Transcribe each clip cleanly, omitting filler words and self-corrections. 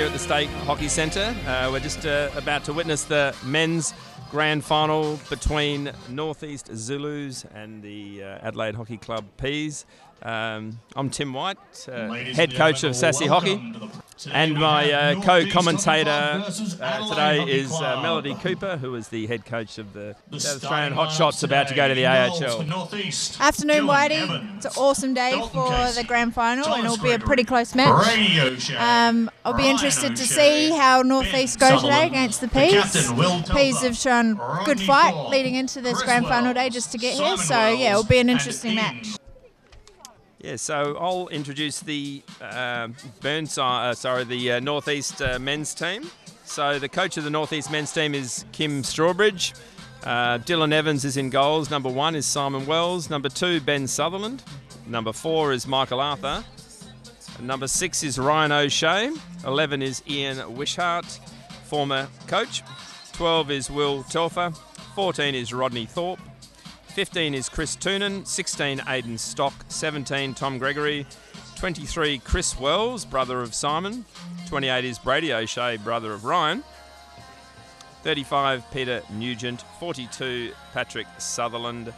here at the State Hockey Centre. We're just about to witness the men's grand final between Northeast Zulus and the Adelaide Hockey Club Peas. I'm Tim White, head coach of Sassy Hockey, and my co-commentator today is Melody Cooper, who is the head coach of the South Australian Hotshots, about to go to the AHL. Afternoon, Whitey. It's an awesome day for the grand final, and it'll be a pretty close match. I'll be interested to see how Northeast go today against the Peas. Peas have shown good fight leading into this grand final day just to get here, so yeah, it'll be an interesting match. Yeah, so I'll introduce the Northeast men's team. So the coach of the Northeast men's team is Kim Strawbridge. Dylan Evans is in goals. Number 1 is Simon Wells. Number 2, Ben Sutherland. Number 4 is Michael Arthur. Number 6 is Ryan O'Shea. 11 is Ian Wishart, former coach. 12 is Will Telfer. 14 is Rodney Thorpe. 15 is Chris Toonan, 16 Aidan Stock, 17 Tom Gregory, 23 Chris Wells, brother of Simon, 28 is Brady O'Shea, brother of Ryan, 35 Peter Nugent, 42 Patrick Sutherland,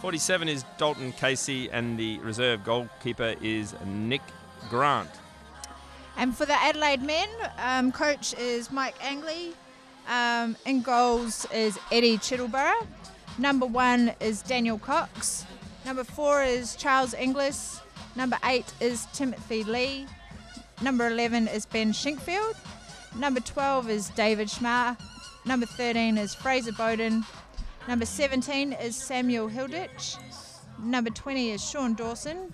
47 is Dalton Casey, and the reserve goalkeeper is Nick Grant. And for the Adelaide men, coach is Mike Angley, in goals is Eddie Chiddleborough. Number 1 is Daniel Cox. Number 4 is Charles Inglis. Number 8 is Timothy Lee. Number 11 is Ben Shinkfield. Number 12 is David Schmar. Number 13 is Fraser Bowden. Number 17 is Samuel Hilditch. Number 20 is Sean Dawson.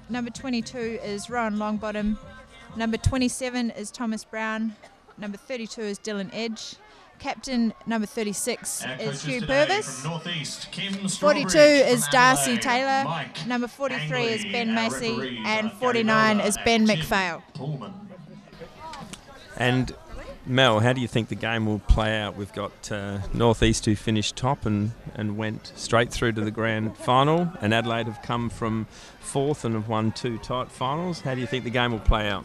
Number 22 is Rowan Longbottom. Number 27 is Thomas Brown. Number 32 is Dylan Edge. Captain number 36 is Hugh Purvis. 42 is Darcy Taylor. Number 43 is Ben Massey. And 49 is Ben McPhail. And Mel, how do you think the game will play out? We've got Northeast who finished top and went straight through to the grand final, and Adelaide have come from 4th and have won 2 tight finals. How do you think the game will play out?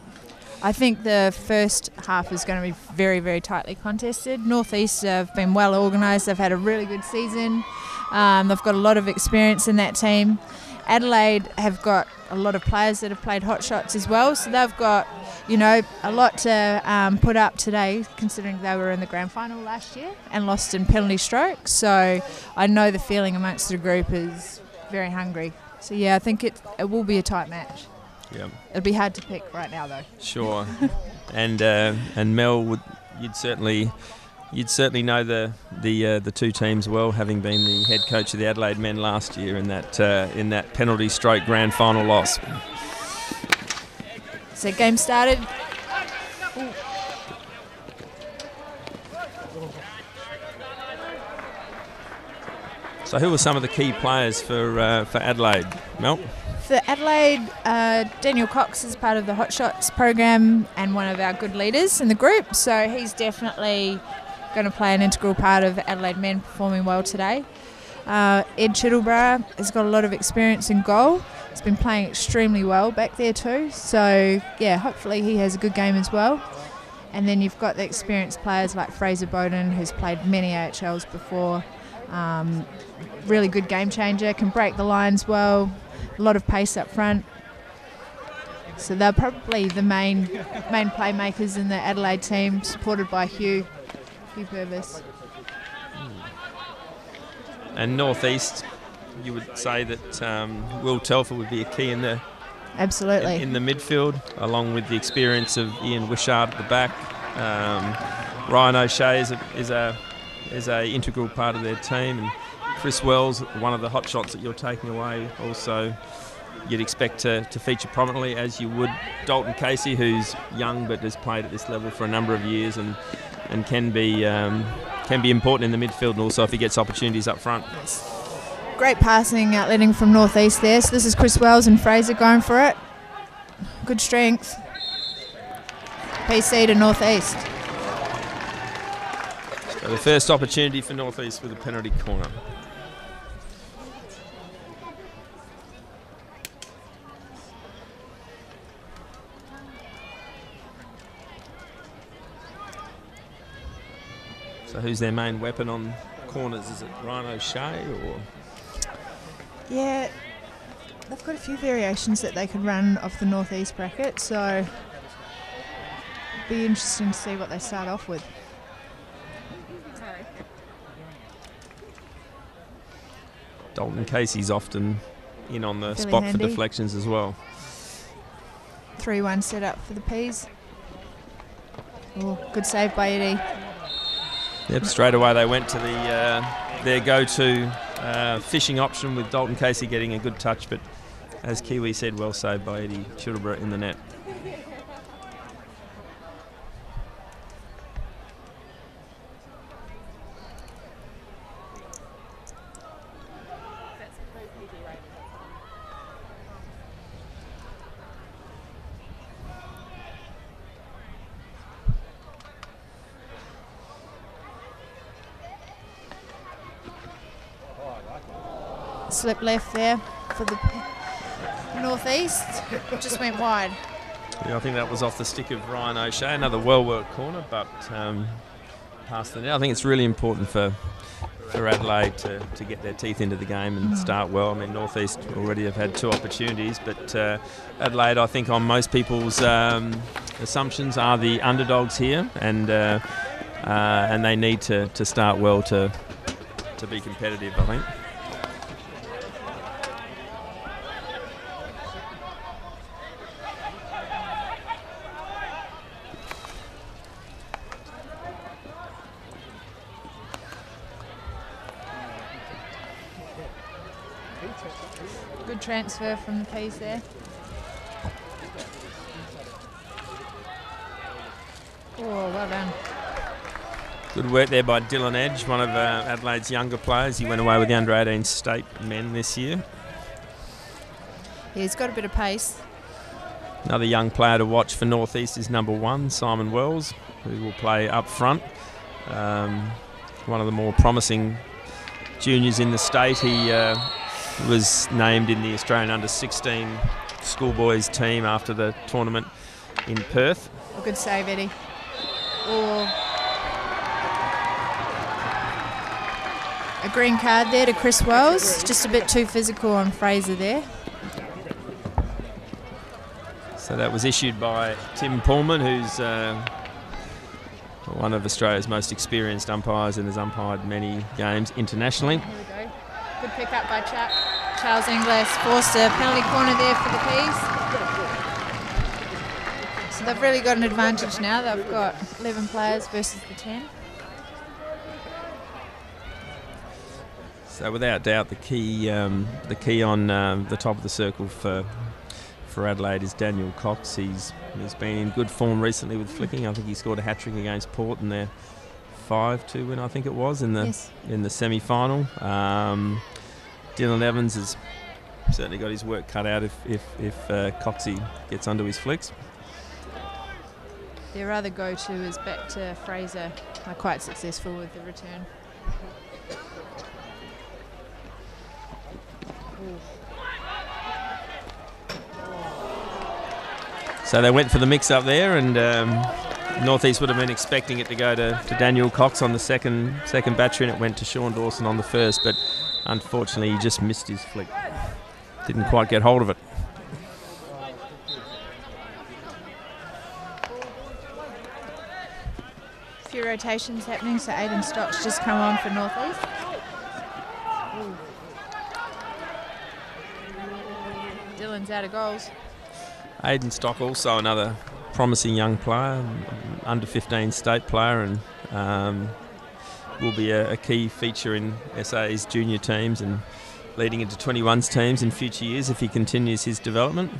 I think the first half is going to be very, very tightly contested. Northeast have been well organised. They've had a really good season. They've got a lot of experience in that team. Adelaide have got a lot of players that have played hot shots as well, so they've got, a lot to put up today, considering they were in the grand final last year and lost in penalty strokes. So I know the feeling amongst the group is very hungry. So yeah, I think it will be a tight match. Yeah, it'll be hard to pick right now, though. Sure. And Mel, you'd certainly know the two teams well, having been the head coach of the Adelaide men last year in that penalty stroke grand final loss. So game started. Ooh. So who were some of the key players for Adelaide, Mel? For Adelaide, Daniel Cox is part of the Hot Shots program and one of our good leaders in the group, so he's definitely going to play an integral part of Adelaide men performing well today. Ed Chiddleborough has got a lot of experience in goal. He's been playing extremely well back there too, so yeah, hopefully he has a good game as well. And then you've got the experienced players like Fraser Bowden, who's played many AHLs before. Really good game changer, can break the lines well. A lot of pace up front. So they're probably the main playmakers in the Adelaide team, supported by Hugh Purvis. And Northeast, you would say that Will Telfer would be a key in the absolutely in the midfield, along with the experience of Ian Wishart at the back. Ryan O'Shea is a integral part of their team, and Chris Wells, one of the hot shots that you're taking away, also you'd expect to feature prominently, as you would Dalton Casey, who's young but has played at this level for a number of years and can be important in the midfield, and also if he gets opportunities up front. Great passing outletting from Northeast there. So this is Chris Wells and Fraser going for it. Good strength. PC to Northeast. So the first opportunity for Northeast with a penalty corner. So who's their main weapon on corners? Is it Ryan O'Shea or? Yeah, they've got a few variations that they could run off the northeast bracket, so it'll be interesting to see what they start off with. Dalton Casey's often in on the Fairly spot handy. for deflections as well. 3-1 set up for the Peas. Oh, good save by Eddie. Yep, straight away they went to their go-to fishing option with Dalton Casey getting a good touch, but as Kiwi said, well saved by Eddie Chittleborough in the net. Slip left there for the northeast. Just went wide. Yeah, I think that was off the stick of Ryan O'Shea. Another well-worked corner, but past the net. I think it's really important for Adelaide to get their teeth into the game and start well. I mean, Northeast already have had 2 opportunities, but Adelaide, I think, on most people's assumptions, are the underdogs here, and they need to start well to be competitive, I think. Good transfer from the Peas there. Oh, well done. Good work there by Dylan Edge, one of Adelaide's younger players. He went away with the under-18 state men this year. Yeah, he's got a bit of pace. Another young player to watch for Northeast is number 1, Simon Wells, who will play up front. One of the more promising juniors in the state. He was named in the Australian under-16 schoolboys team after the tournament in Perth. Oh, good save, Eddie. Oh. A green card there to Chris Wells. Just a bit too physical on Fraser there. So that was issued by Tim Pullman, who's one of Australia's most experienced umpires and has umpired many games internationally. Here we go. Good pick up by Charles Inglis. Forced a penalty corner there for the Peas. So they've really got an advantage now. They've got 11 players versus the 10. So without doubt, the key on the top of the circle for Adelaide is Daniel Cox. He's been in good form recently with flicking. I think he scored a hat-trick against Port in their 5-2 win, I think it was, in the semi-final. Dylan Evans has certainly got his work cut out if Coxie gets onto his flicks. Their other go-to is back to Fraser. They're quite successful with the return. So they went for the mix-up there, and Northeast would have been expecting it to go to Daniel Cox on the second battery, and it went to Sean Dawson on the first, but unfortunately he just missed his flick. Didn't quite get hold of it. A few rotations happening, so Aiden Stock's just come on for Northeast. Dylan's out of goals. Aiden Stock, also another promising young player, under 15 state player, and will be a key feature in SA's junior teams and leading into 21's teams in future years if he continues his development.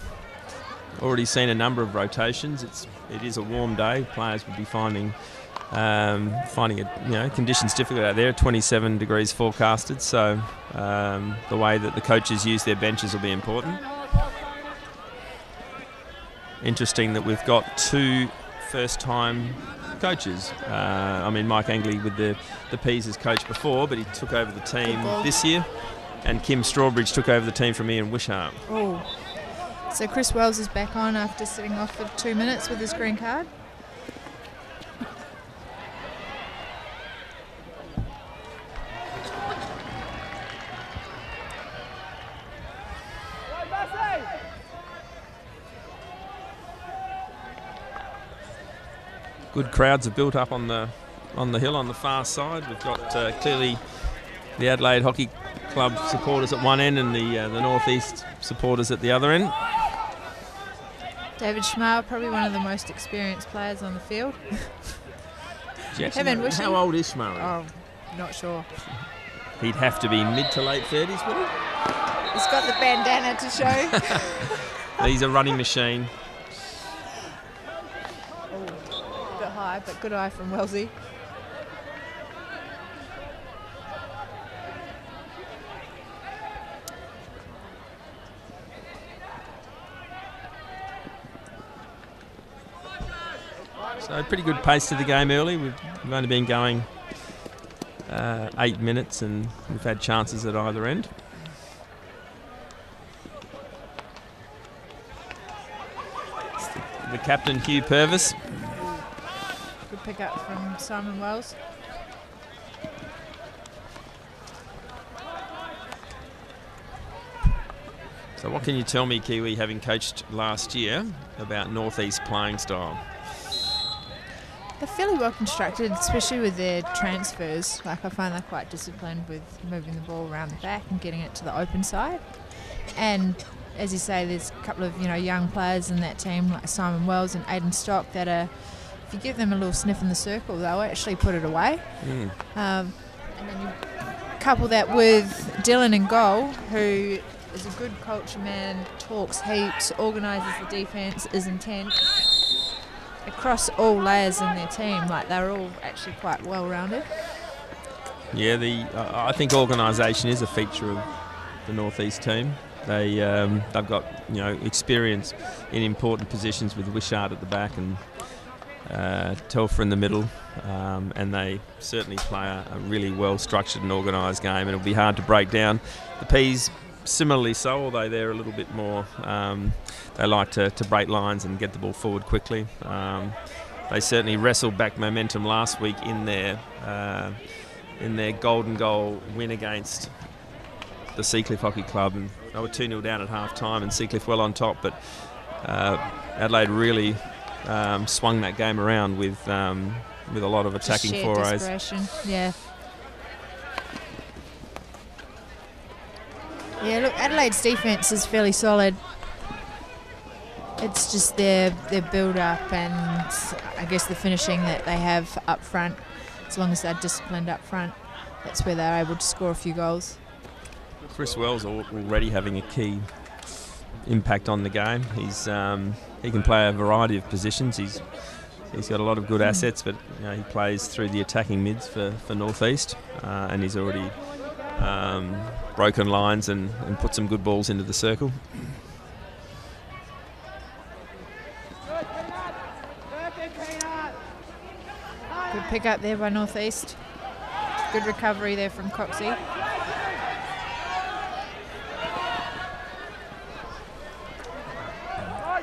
Already seen a number of rotations. It is a warm day. Players will be finding it, conditions difficult out there. 27 degrees forecasted, so the way that the coaches use their benches will be important. Interesting that we've got 2 first-time coaches. Mike Angley with the Peas as coach before, but he took over the team this year, and Kim Strawbridge took over the team from Ian Wishart. Oh, so Chris Wells is back on after sitting off for 2 minutes with his green card. good crowds have built up on the hill on the far side. We've got clearly the Adelaide Hockey Club supporters at one end and the Northeast supporters at the other end. David Schmar, probably one of the most experienced players on the field. How old is Schmar? Oh, not sure. He'd have to be mid to late 30s, would he? He's got the bandana to show. He's a running machine. Oh, a bit high, but good eye from Wellesley. So pretty good pace to the game early. We've only been going 8 minutes and we've had chances at either end. The captain, Hugh Purvis. Good pick up from Simon Wells. So what can you tell me, Kiwi, having coached last year, about Northeast playing style? They're fairly well constructed, especially with their transfers. Like, I find they're quite disciplined with moving the ball around the back and getting it to the open side. And as you say, there's a couple of young players in that team, like Simon Wells and Aidan Stock, that are, if you give them a little sniff in the circle, they'll actually put it away. And then you couple that with Dylan in goal, who is a good culture man, talks heaps, organises the defence, is intense. Across all layers in their team, like, they're all actually quite well rounded. Yeah, I think organisation is a feature of the Northeast team. They've got experience in important positions with Wishart at the back and Telfer in the middle, and they certainly play a really well structured and organised game, and it'll be hard to break down. The Peas similarly so, although they're a little bit more, they like to break lines and get the ball forward quickly. They certainly wrestled back momentum last week in their golden goal win against the Seacliff Hockey Club, and they were 2-0 down at half time and Seacliff well on top, but Adelaide really swung that game around with a lot of attacking forays. Yeah. Yeah, look, Adelaide's defence is fairly solid. It's just their build-up and I guess the finishing that they have up front. As long as they're disciplined up front, that's where they're able to score a few goals. Chris Wells already having a key impact on the game. He can play a variety of positions. He's got a lot of good assets, but he plays through the attacking mids for Northeast, and he's already broken lines and put some good balls into the circle. Good pick up there by Northeast. Good recovery there from Coxie.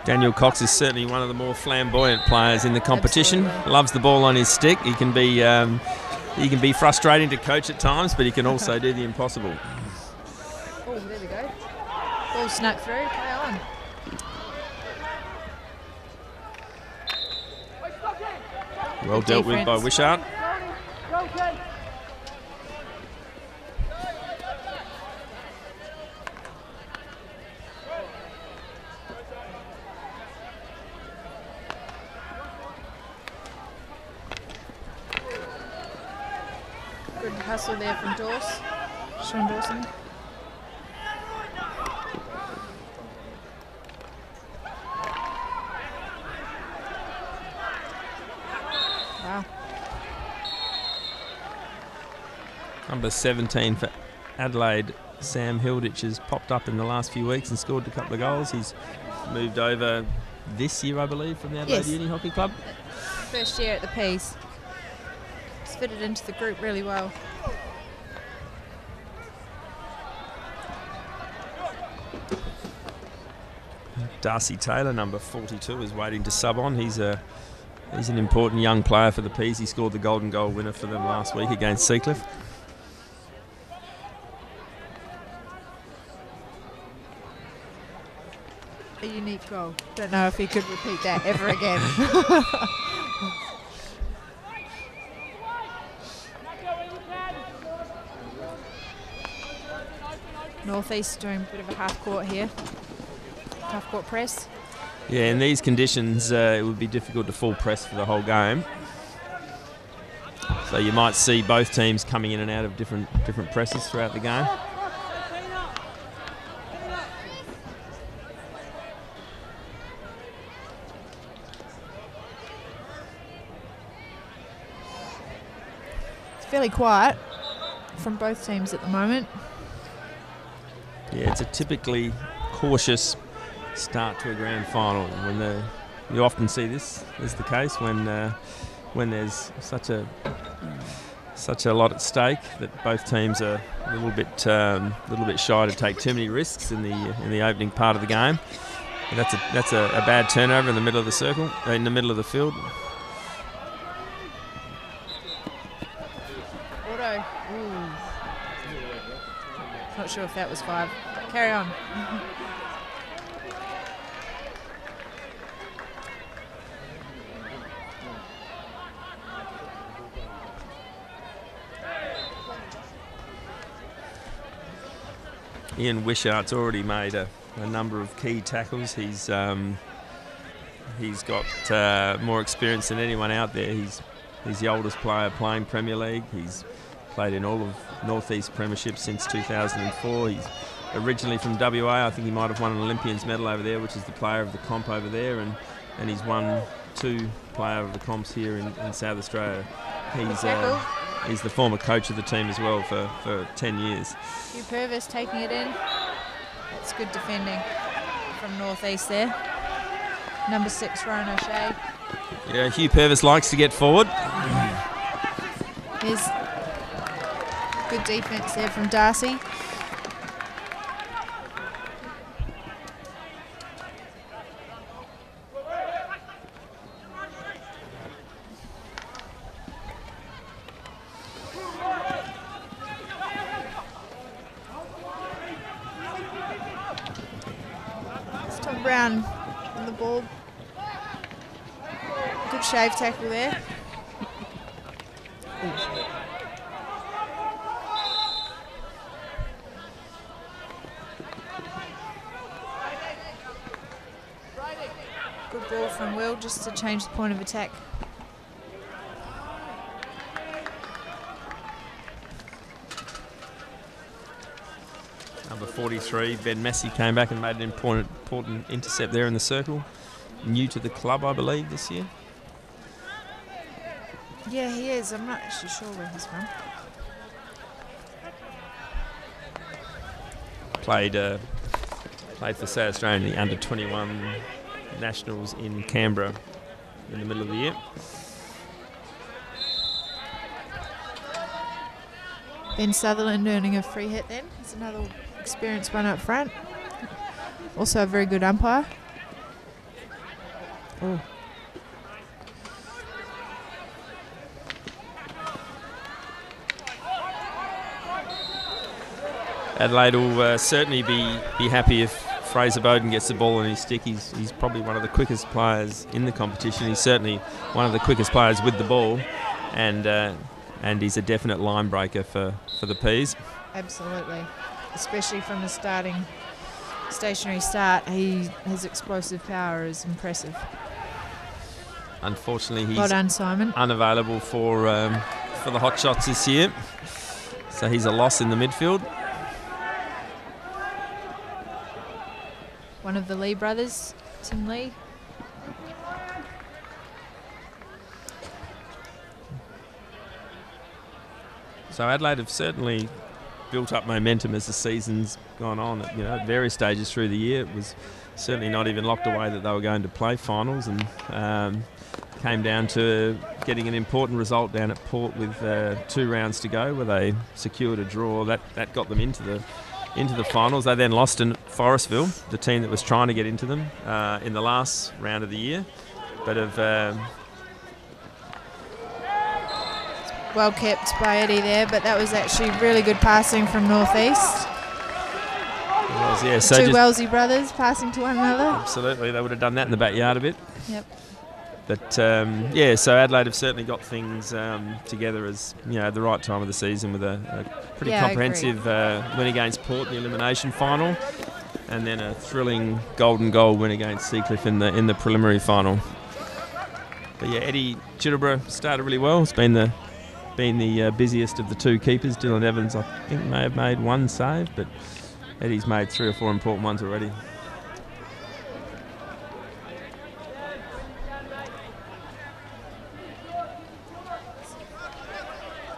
Daniel Cox is certainly one of the more flamboyant players in the competition. Absolutely. Loves the ball on his stick. He can be frustrating to coach at times, but he can also do the impossible. Oh, there we go. Ball snuck through. Play on. Well dealt with by Wishart. Good hustle there from Sean Dawson. Wow. Number 17 for Adelaide, Sam Hilditch, has popped up in the last few weeks and scored a couple of goals. He's moved over this year, I believe, from the Adelaide Uni Hockey Club. First year at the Peas. He's fitted into the group really well. Darcy Taylor, number 42, is waiting to sub on. He's an important young player for the Peas. He scored the golden goal winner for them last week against Seacliff. A unique goal. Don't know if he could repeat that ever again. Northeast doing a bit of a half court here. Half court press. Yeah, in these conditions, it would be difficult to full press for the whole game. So you might see both teams coming in and out of different presses throughout the game. It's fairly quiet from both teams at the moment. Yeah, it's a typically cautious start to a grand final. You often see this is the case when there's such a lot at stake that both teams are a little bit shy to take too many risks in the opening part of the game. And that's a bad turnover in the middle of the circle, in the middle of the field. Auto. Ooh. Not sure if that was 5. Carry on. Ian Wishart's already made a number of key tackles. He's got more experience than anyone out there. He's the oldest player playing Premier League. He's played in all of Northeast Premiership since 2004. He's originally from WA. I think he might have won an Olympians medal over there, which is the player of the comp over there, and he's won 2 player of the comps here in South Australia. He's the former coach of the team as well for 10 years. Hugh Purvis taking it in. It's good defending from Northeast there. Number 6, Rowan O'Shea. Yeah, Hugh Purvis likes to get forward. Here's good defence there from Darcy. Brown on the ball. Good shave tackle there. Good ball from Will just to change the point of attack. Number 43, Ben Messi, came back and made an important intercept there in the circle. New to the club, I believe, this year. Yeah, he is. I'm not actually sure where he's from. Played for South Australia in the under-21 nationals in Canberra in the middle of the year. Ben Sutherland earning a free hit then. It's another experienced one up front. Also a very good umpire. Oh. Adelaide will certainly be happy if Fraser Bowden gets the ball on his stick. He's probably one of the quickest players in the competition. He's certainly one of the quickest players with the ball, and he's a definite line breaker for the Peas. Absolutely, especially from the stationary start. His explosive power is impressive. Unfortunately, he's well done, Simon. Unavailable for the Hot Shots this year, so he's a loss in the midfield. One of the Lee brothers, Tim Lee. So Adelaide have certainly built up momentum as the season's gone on. At various stages through the year, it was certainly not even locked away that they were going to play finals, and came down to getting an important result down at Port with 2 rounds to go, where they secured a draw that got them into the finals. They then lost in Forestville, the team that was trying to get into them in the last round of the year, but have. Well kept by Eddie there, but that was actually really good passing from Northeast. Yeah, so Two Wellesley brothers passing to one another. Absolutely, they would have done that in the backyard a bit. Yep. But yeah, so Adelaide have certainly got things together as the right time of the season with a pretty comprehensive win against Port in the elimination final, and then a thrilling golden goal win against Seacliff in the preliminary final. But yeah, Eddie Chittleborough started really well. It's been the busiest of the two keepers. Dylan Evans, I think, may have made one save, but Eddie's made 3 or 4 important ones already.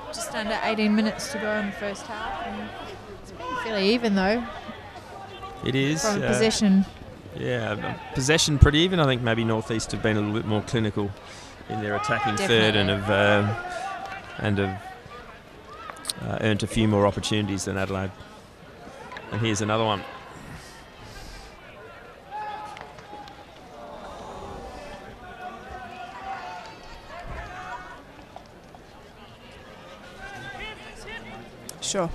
Just under 18 minutes to go in the first half. And it's been fairly even, though. It is. From possession. Yeah, possession pretty even. I think maybe North East have been a little bit more clinical in their attacking third and have earned a few more opportunities than Adelaide. And here's another one. Sure.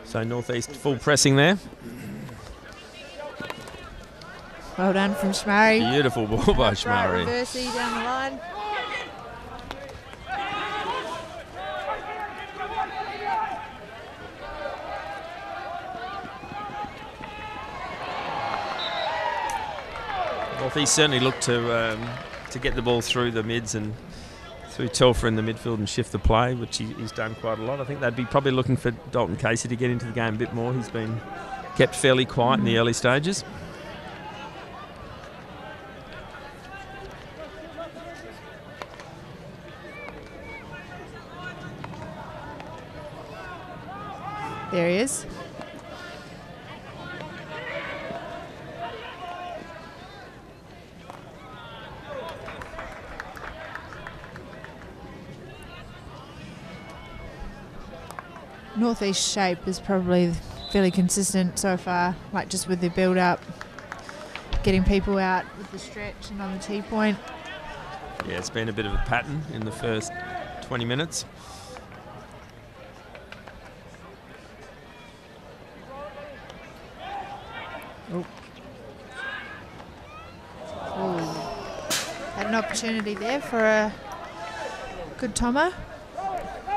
So North East full pressing there. Well done from Shmari. Beautiful ball by Shmari. Reversey down the line. North East certainly looked to get the ball through the mids and through Telfer in the midfield and shift the play, which he's done quite a lot. I think they'd be probably looking for Dalton Casey to get into the game a bit more. He's been kept fairly quiet in the early stages. There he is. North East shape is probably fairly consistent so far, like just with the build up, getting people out with the stretch and on the tee point. Yeah, it's been a bit of a pattern in the first 20 minutes. Had an opportunity there for a good Tomo.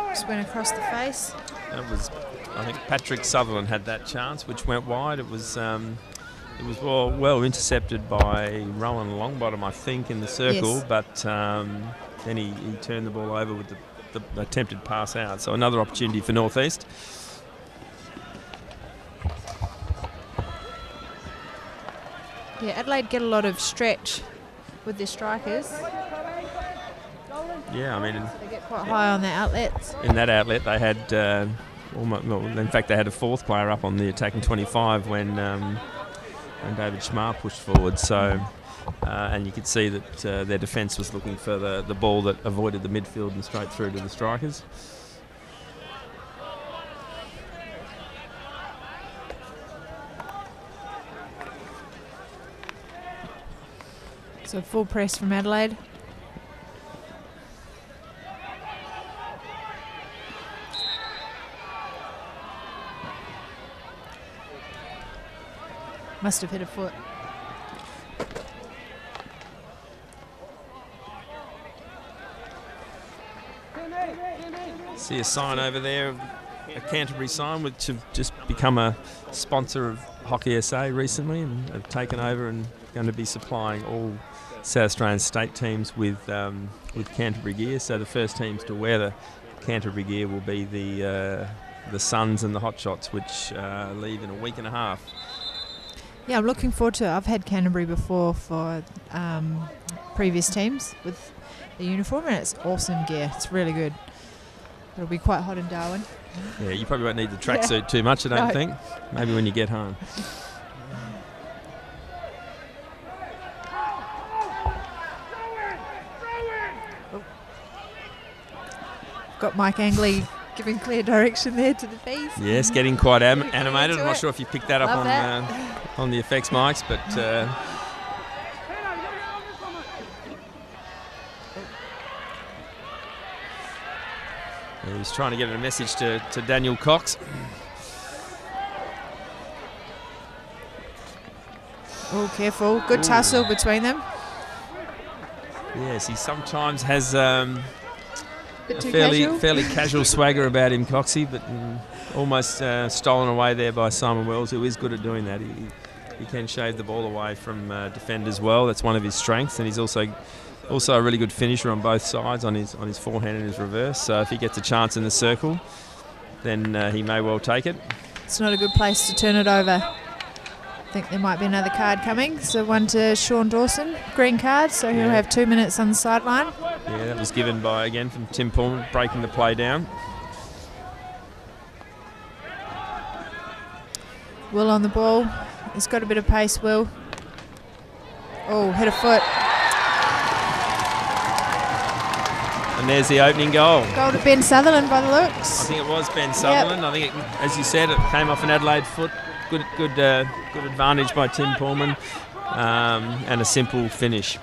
Just went across the face. That was, I think Patrick Sutherland had that chance, which went wide. It was well intercepted by Rowan Longbottom, I think, in the circle, yes. But then he turned the ball over with the attempted pass out. So another opportunity for North East. Yeah, Adelaide get a lot of stretch with their strikers. Yeah, I mean, they get quite high on their outlets. In that outlet, they had in fact, they had a fourth player up on the attacking 25 when David Schmar pushed forward. So, and you could see that their defence was looking for the ball that avoided the midfield and straight through to the strikers. So full press from Adelaide. Must have hit a foot. See a sign over there, a Canterbury sign, which have just become a sponsor of Hockey SA recently and have taken over and going to be supplying all South Australian state teams with Canterbury gear. So the first teams to wear the Canterbury gear will be the Suns and the Hotshots, which leave in a week and a half. Yeah, I'm looking forward to it. I've had Canterbury before for previous teams with the uniform, and it's awesome gear. It's really good. It'll be quite hot in Darwin. Yeah, you probably won't need the tracksuit too much, I don't think. Maybe when you get home. Got Mike Angley giving clear direction there to the bees. Yes, getting quite animated. I'm not sure if you picked that up on the effects mics, but he was trying to get a message to Daniel Cox. Oh, careful. Good tussle between them. Yes, he sometimes has Bit a too fairly casual swagger about him, Coxie, but almost stolen away there by Simon Wells, who is good at doing that. He can shave the ball away from defenders well. That's one of his strengths, and he's also a really good finisher on both sides, on his forehand and his reverse. So if he gets a chance in the circle, then he may well take it. It's not a good place to turn it over. I think there might be another card coming. So one to Sean Dawson, green card, so he'll have 2 minutes on the sideline. Yeah, that was given again from Tim Pullman, breaking the play down. Will on the ball. He's got a bit of pace, Will. Oh, hit a foot. And there's the opening goal. Goal to Ben Sutherland by the looks. I think it was Ben Sutherland. Yep. I think, as you said, it came off an Adelaide foot. Good advantage by Tim Pullman, and a simple finish.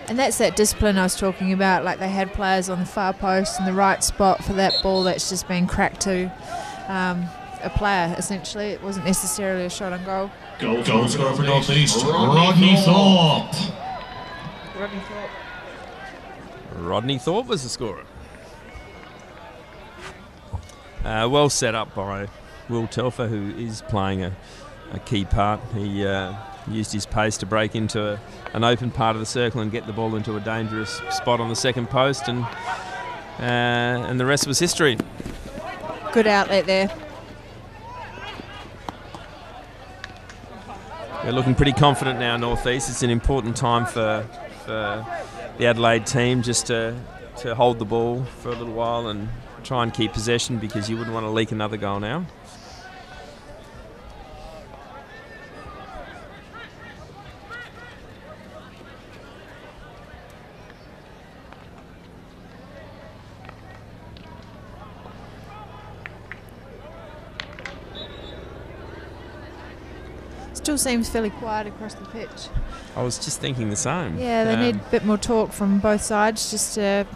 And that's that discipline I was talking about. Like, they had players on the far post in the right spot for that ball that's just been cracked to a player, essentially. It wasn't necessarily a shot on goal. Goal scorer for North East, Rodney Thorpe. Rodney Thorpe was the scorer. Well set up by Will Telfer, who is playing a key part. He used his pace to break into an open part of the circle and get the ball into a dangerous spot on the second post, and the rest was history. Good outlet there. They're looking pretty confident now, North East. It's an important time for the Adelaide team just to hold the ball for a little while and try and keep possession, because you wouldn't want to leak another goal now. Still seems fairly quiet across the pitch. I was just thinking the same. Yeah, they need a bit more talk from both sides just to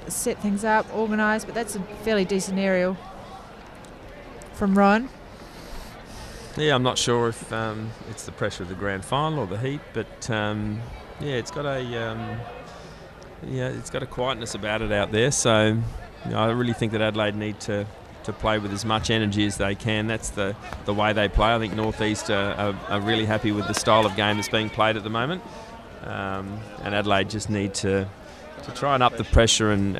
set things up, organise, but that's a fairly decent aerial from Ryan. Yeah, I'm not sure if it's the pressure of the grand final or the heat, but it's got a quietness about it out there. So I really think that Adelaide need to play with as much energy as they can. That's the way they play. I think North East are really happy with the style of game that's being played at the moment, and Adelaide just need to try and up the pressure and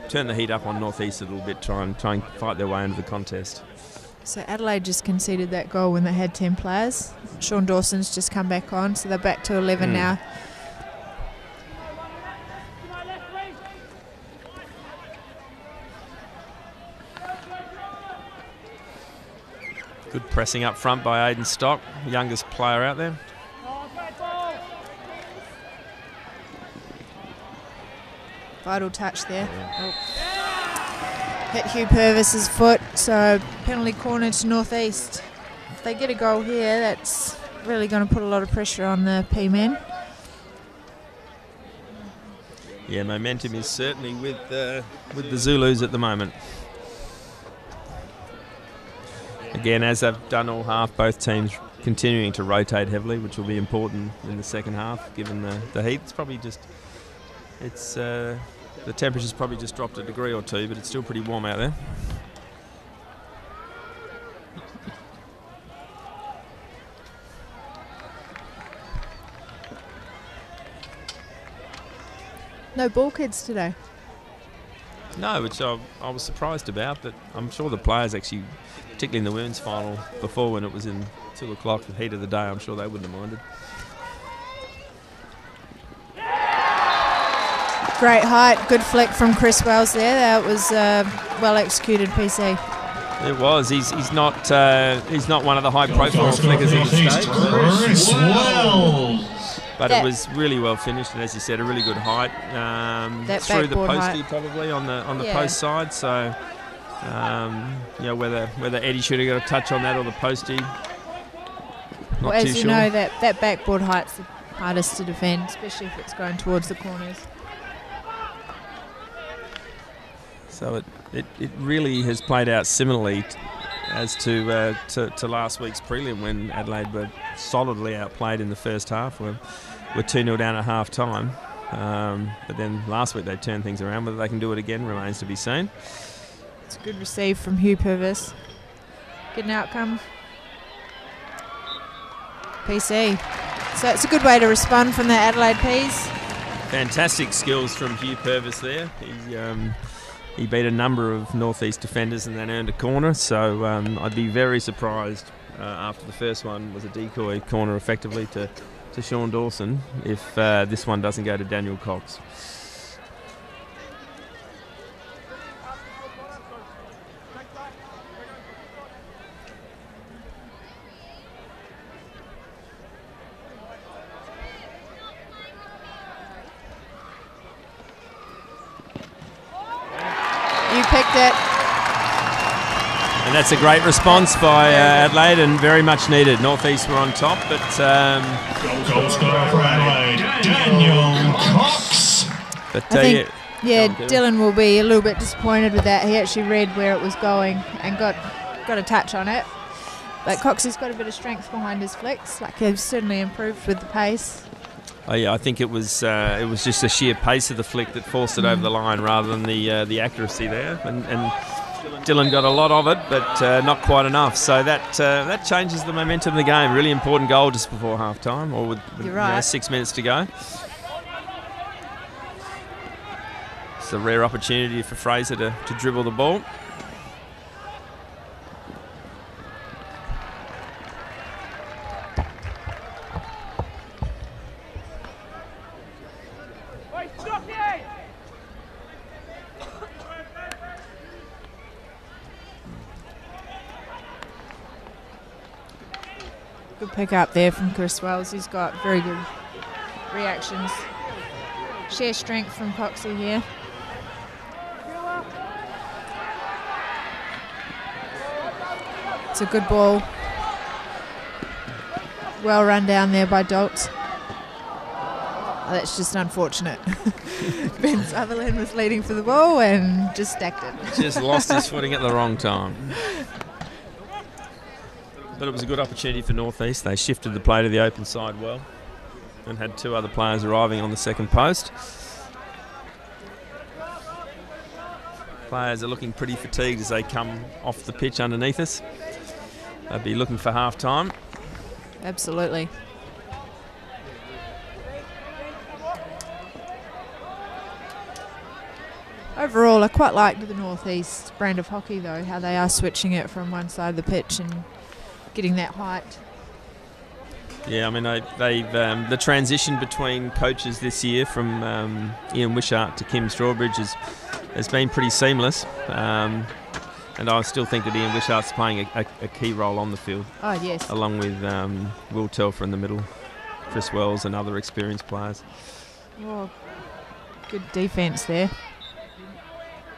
turn the heat up on North East a little bit, try and fight their way into the contest. So Adelaide just conceded that goal when they had 10 players. Sean Dawson's just come back on, so they're back to 11 now. Good pressing up front by Aiden Stock, youngest player out there. Vital touch there. Oh. Hit Hugh Purvis's foot, so penalty corner to North East. If they get a goal here, that's really going to put a lot of pressure on the P-men. Yeah, momentum is certainly with the Zulus at the moment. Again, as they've done all half, both teams continuing to rotate heavily, which will be important in the second half, given the heat. It's probably just, the temperature's probably just dropped a degree or two, but it's still pretty warm out there. No ball kids today. No, which I was surprised about, but I'm sure the players actually, particularly in the women's final before when it was in 2 o'clock, the heat of the day, I'm sure they wouldn't have minded. Great height, good flick from Chris Wells there. That was well executed PC. It was. He's not one of the high profile flickers in the state. Chris Wells. But it was really well finished, and as you said, a really good height. Through the postie probably on the post side. So whether Eddie should have got a touch on that or the postie. Well, as you know, that backboard height's the hardest to defend, especially if it's going towards the corners. So it really has played out similarly as to last week's prelim, when Adelaide were solidly outplayed in the first half. We're 2-0 down at half time. But then last week they turned things around. Whether they can do it again remains to be seen. It's a good receive from Hugh Purvis. Get an outcome. PC. So it's a good way to respond from the Adelaide Peas. Fantastic skills from Hugh Purvis there. He beat a number of Northeast defenders and then earned a corner. So I'd be very surprised after the first one was a decoy corner effectively to Sean Dawson if this one doesn't go to Daniel Cox. You picked it. And that's a great response by Adelaide and very much needed. Northeast were on top, but Goal scorer for Adelaide, Daniel Cox. But I think, Go on, Dylan will be a little bit disappointed with that. He actually read where it was going and got a touch on it. But Cox has got a bit of strength behind his flicks. Like, he's certainly improved with the pace. Oh yeah, I think it was just the sheer pace of the flick that forced it over the line rather than the accuracy there. And Dylan got a lot of it, but not quite enough. So that changes the momentum of the game. Really important goal just before half time, or with You're right. 6 minutes to go. It's a rare opportunity for Fraser to dribble the ball. Good pick up there from Chris Wells. He's got very good reactions. Sheer strength from Coxie here. It's a good ball. Well run down there by Doltz. Oh, that's just unfortunate. Ben Sutherland was leading for the ball and just stacked it. Just lost his footing at the wrong time. But it was a good opportunity for Northeast. They shifted the play to the open side well and had two other players arriving on the second post. Players are looking pretty fatigued as they come off the pitch underneath us. They'll be looking for half time. Absolutely. Overall, I quite liked the Northeast brand of hockey, though, how they are switching it from one side of the pitch and getting that height. Yeah, I mean, they've the transition between coaches this year from Ian Wishart to Kim Strawbridge has been pretty seamless. And I still think that Ian Wishart's playing a key role on the field. Oh, yes. Along with Will Telfer in the middle, Chris Wells and other experienced players. Oh, good defence there.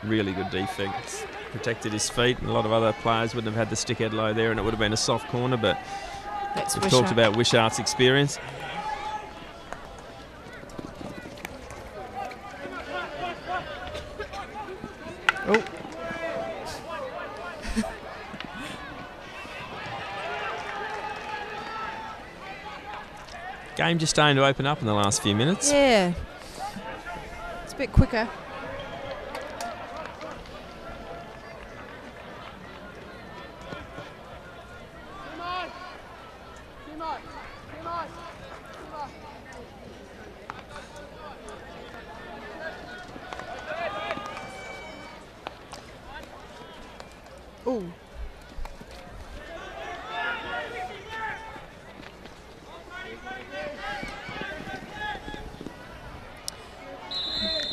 Really good defence. Protected his feet, and a lot of other players wouldn't have had the stick head low there, and it would have been a soft corner, but That's we've Wishart. talked about Wishart's experience. Oh. Game just starting to open up in the last few minutes. Yeah. It's a bit quicker. Ooh.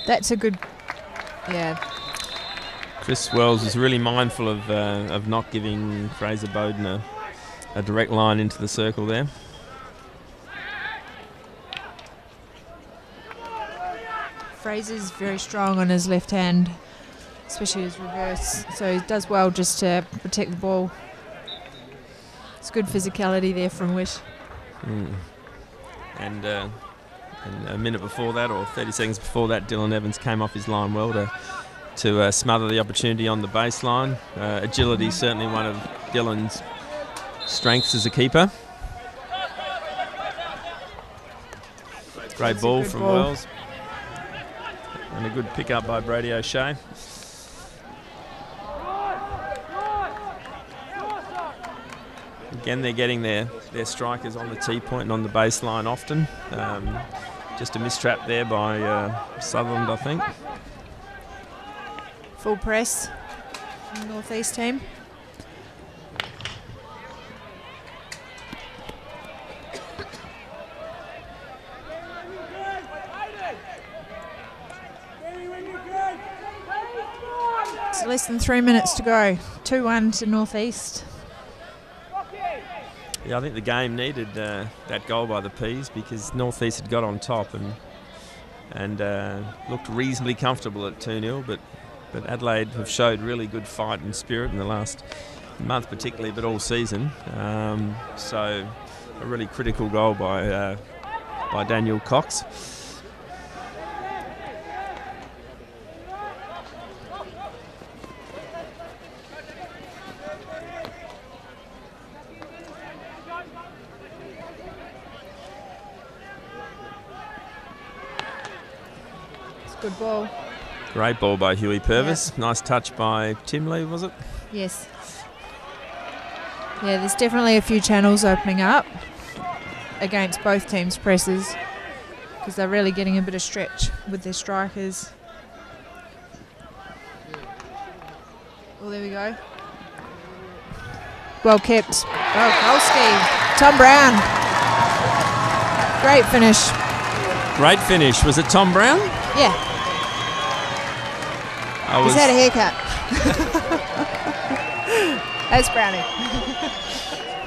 That's a good, yeah. Chris Wells is really mindful of not giving Fraser Bowden a direct line into the circle there. Fraser's very strong on his left hand, especially his reverse, so he does well just to protect the ball. It's good physicality there from Wish. And a minute before that, or 30 seconds before that, Dylan Evans came off his line well to smother the opportunity on the baseline. Agility is certainly one of Dylan's strengths as a keeper. Great That's a ball good from ball. Wells. And a good pick up by Brady O'Shea. Again, they're getting their strikers on the tee point and on the baseline often. Just a mistrap there by Sutherland, I think. Full press from the North East team. It's less than 3 minutes to go. 2-1 to North East. Yeah, I think the game needed that goal by the Peas because North East had got on top and looked reasonably comfortable at 2-0, but Adelaide have showed really good fight and spirit in the last month particularly, but all season. So a really critical goal by Daniel Cox. Good ball. Great ball by Huey Purvis. Yeah. Nice touch by Tim Lee, was it? Yes. Yeah, there's definitely a few channels opening up against both teams' presses because they're really getting a bit of stretch with their strikers. Well, there we go. Well kept. Oh, Kolsky. Tom Brown. Great finish. Great finish. Was it Tom Brown? Yeah, he's had a haircut. That's Brownie.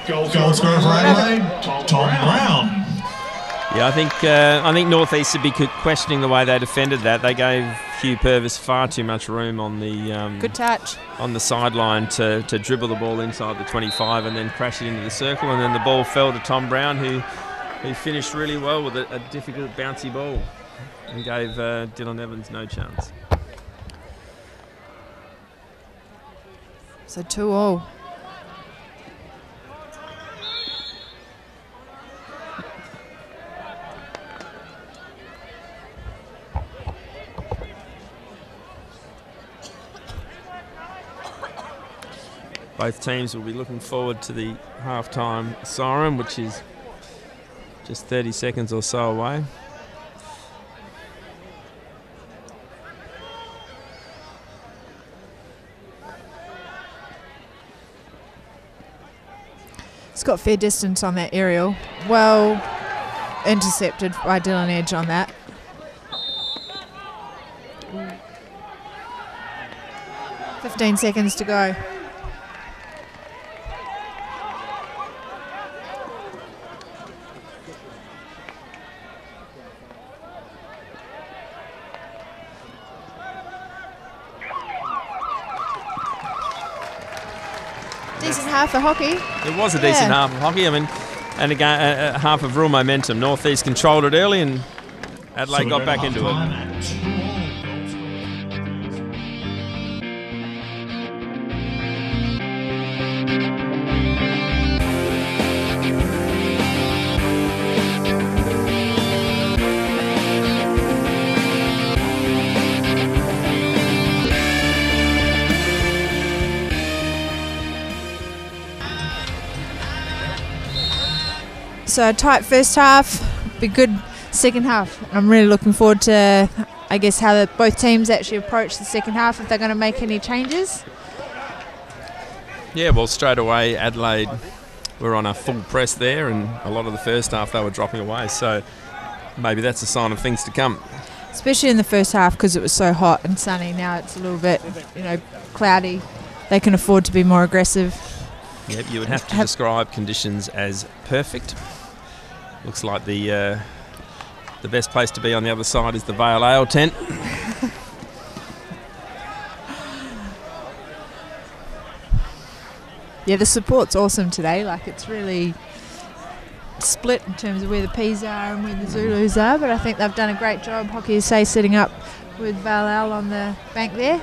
Goal scorer for Adelaide, Tom Brown. Yeah, I think North East would be questioning the way they defended that. They gave Hugh Purvis far too much room on the Good touch. on the sideline to dribble the ball inside the 25 and then crash it into the circle, and then the ball fell to Tom Brown, who finished really well with a difficult bouncy ball and gave Dylan Evans no chance. So 2-2. Both teams will be looking forward to the half-time siren, which is just 30 seconds or so away. It's got fair distance on that aerial. Well intercepted by Dylan Edge on that. Mm. 15 seconds to go. Decent half of hockey. It was a decent half of hockey. I mean, and again, a half of real momentum. North East controlled it early, and Adelaide got back into it. So a tight first half, be good second half. I'm really looking forward to, I guess, how both teams actually approach the second half, if they're going to make any changes. Yeah, well, straight away, Adelaide were on a full press there, and a lot of the first half they were dropping away. So maybe that's a sign of things to come. Especially in the first half because it was so hot and sunny. Now it's a little bit, cloudy. They can afford to be more aggressive. Yep, you would have to describe conditions as perfect. Looks like the best place to be on the other side is the Vale Ale tent. Yeah, the support's awesome today. Like, it's really split in terms of where the Peas are and where the Zulus are, but I think they've done a great job, Hockey SA, setting up with Vale Ale on the bank there.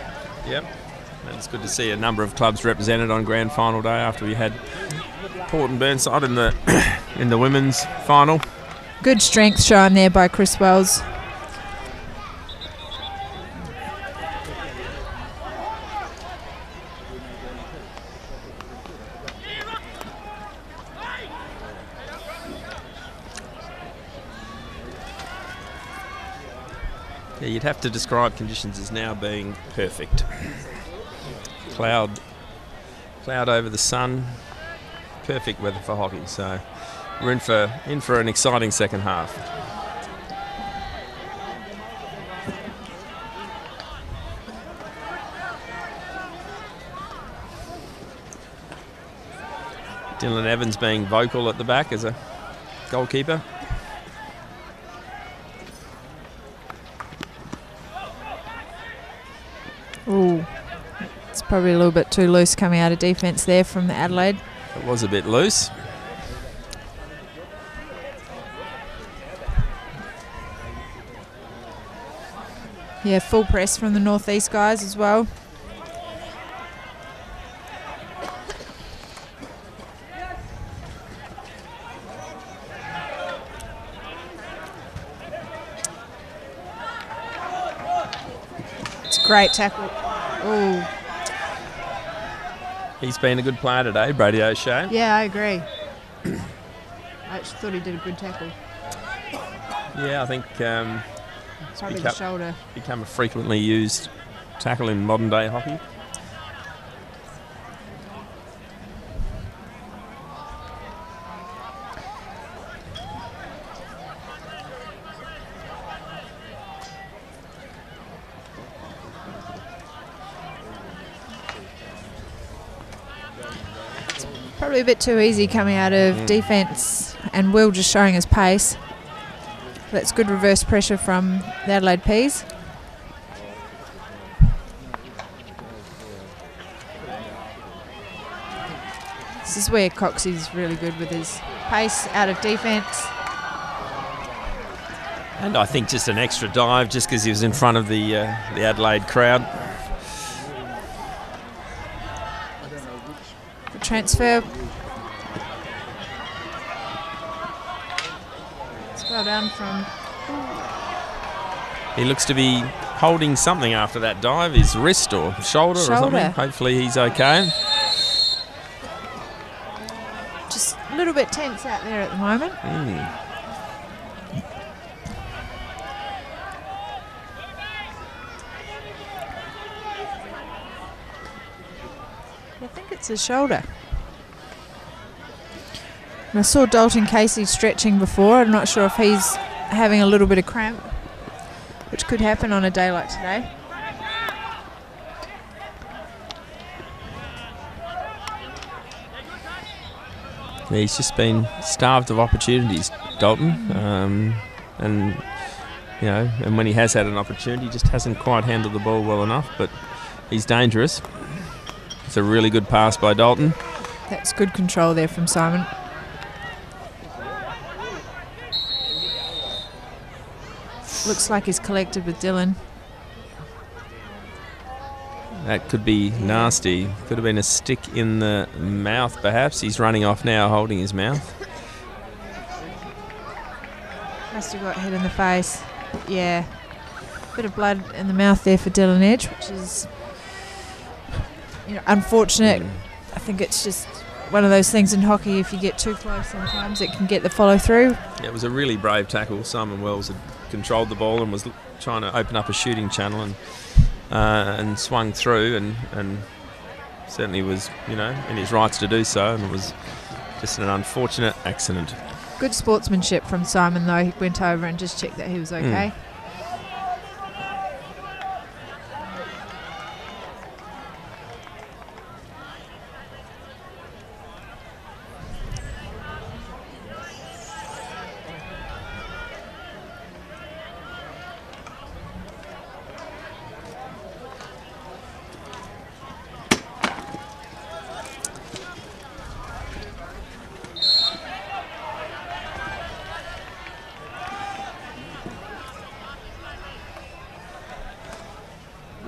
Yep. And it's good to see a number of clubs represented on grand final day after we had Port and Burnside in the women's final. Good strength shown there by Chris Wells. Yeah, you'd have to describe conditions as now being perfect. Cloud over the sun, perfect weather for hockey. So we're in for an exciting second half. Dylan Evans being vocal at the back as a goalkeeper. Ooh, it's probably a little bit too loose coming out of defence there from the Adelaide. It was a bit loose. Yeah, full press from the northeast guys as well. It's a great tackle. Ooh. He's been a good player today, Brady O'Shea. Yeah, I agree. I actually thought he did a good tackle. Yeah, I think Probably the shoulder. become a frequently used tackle in modern day hockey. Probably a bit too easy coming out of defence, and Will just showing his pace. That's good reverse pressure from the Adelaide Peas. This is where Coxie's really good with his pace out of defence. And I think just an extra dive just because he was in front of the Adelaide crowd. The transfer. It's well done from... He looks to be holding something after that dive, his wrist or shoulder or something. Hopefully he's okay. Just a little bit tense out there at the moment. I think it's his shoulder. And I saw Dalton Casey stretching before. I'm not sure if he's having a little bit of cramp, which could happen on a day like today. Yeah, he's just been starved of opportunities, Dalton, and you know, and when he has had an opportunity, he just hasn't quite handled the ball well enough. But he's dangerous. It's a really good pass by Dalton. That's good control there from Simon. Looks like he's collected with Dylan. That could be nasty. Could have been a stick in the mouth, perhaps. He's running off now, holding his mouth. Must have got hit in the face. Yeah. Bit of blood in the mouth there for Dylan Edge, which is, unfortunate. I think it's just one of those things in hockey. If you get too close, sometimes it can get the follow through. Yeah, it was a really brave tackle. Simon Wells had controlled the ball and was trying to open up a shooting channel and swung through and certainly was, in his rights to do so, and it was just an unfortunate accident. Good sportsmanship from Simon, though. He went over and just checked that he was okay.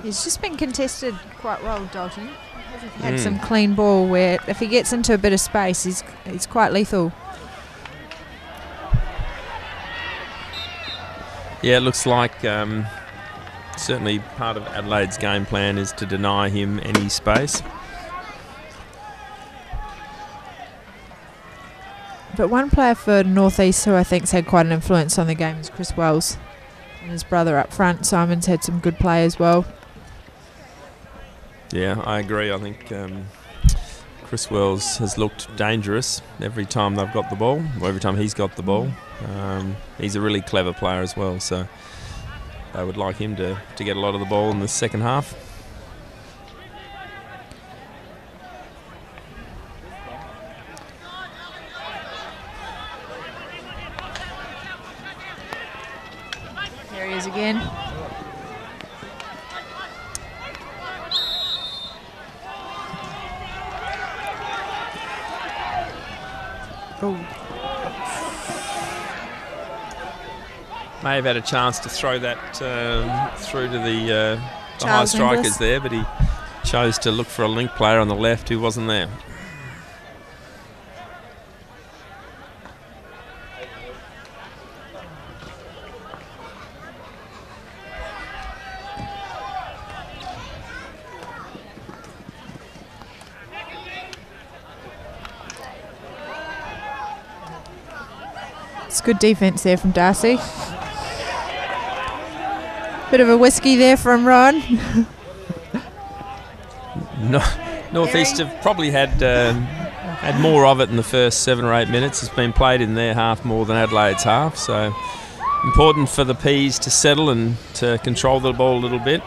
He's just been contested quite well, Dalton. He's had some clean ball where if he gets into a bit of space, he's quite lethal. Yeah, it looks like certainly part of Adelaide's game plan is to deny him any space. But one player for North East who I think's had quite an influence on the game is Chris Wells and his brother up front. Simon's had some good play as well. Yeah, I agree. I think Chris Wells has looked dangerous every time they've got the ball, or every time he's got the ball. He's a really clever player as well, so they would like him to get a lot of the ball in the second half. There he is again. Oh. May have had a chance to throw that through to the high Charles strikers Inglis. there, but he chose to look for a link player on the left who wasn't there. It's good defence there from Darcy. Bit of a whiskey there from Ron. No, North East have probably had more of it in the first 7 or 8 minutes. It's been played in their half more than Adelaide's half, so important for the Peas to settle and to control the ball a little bit.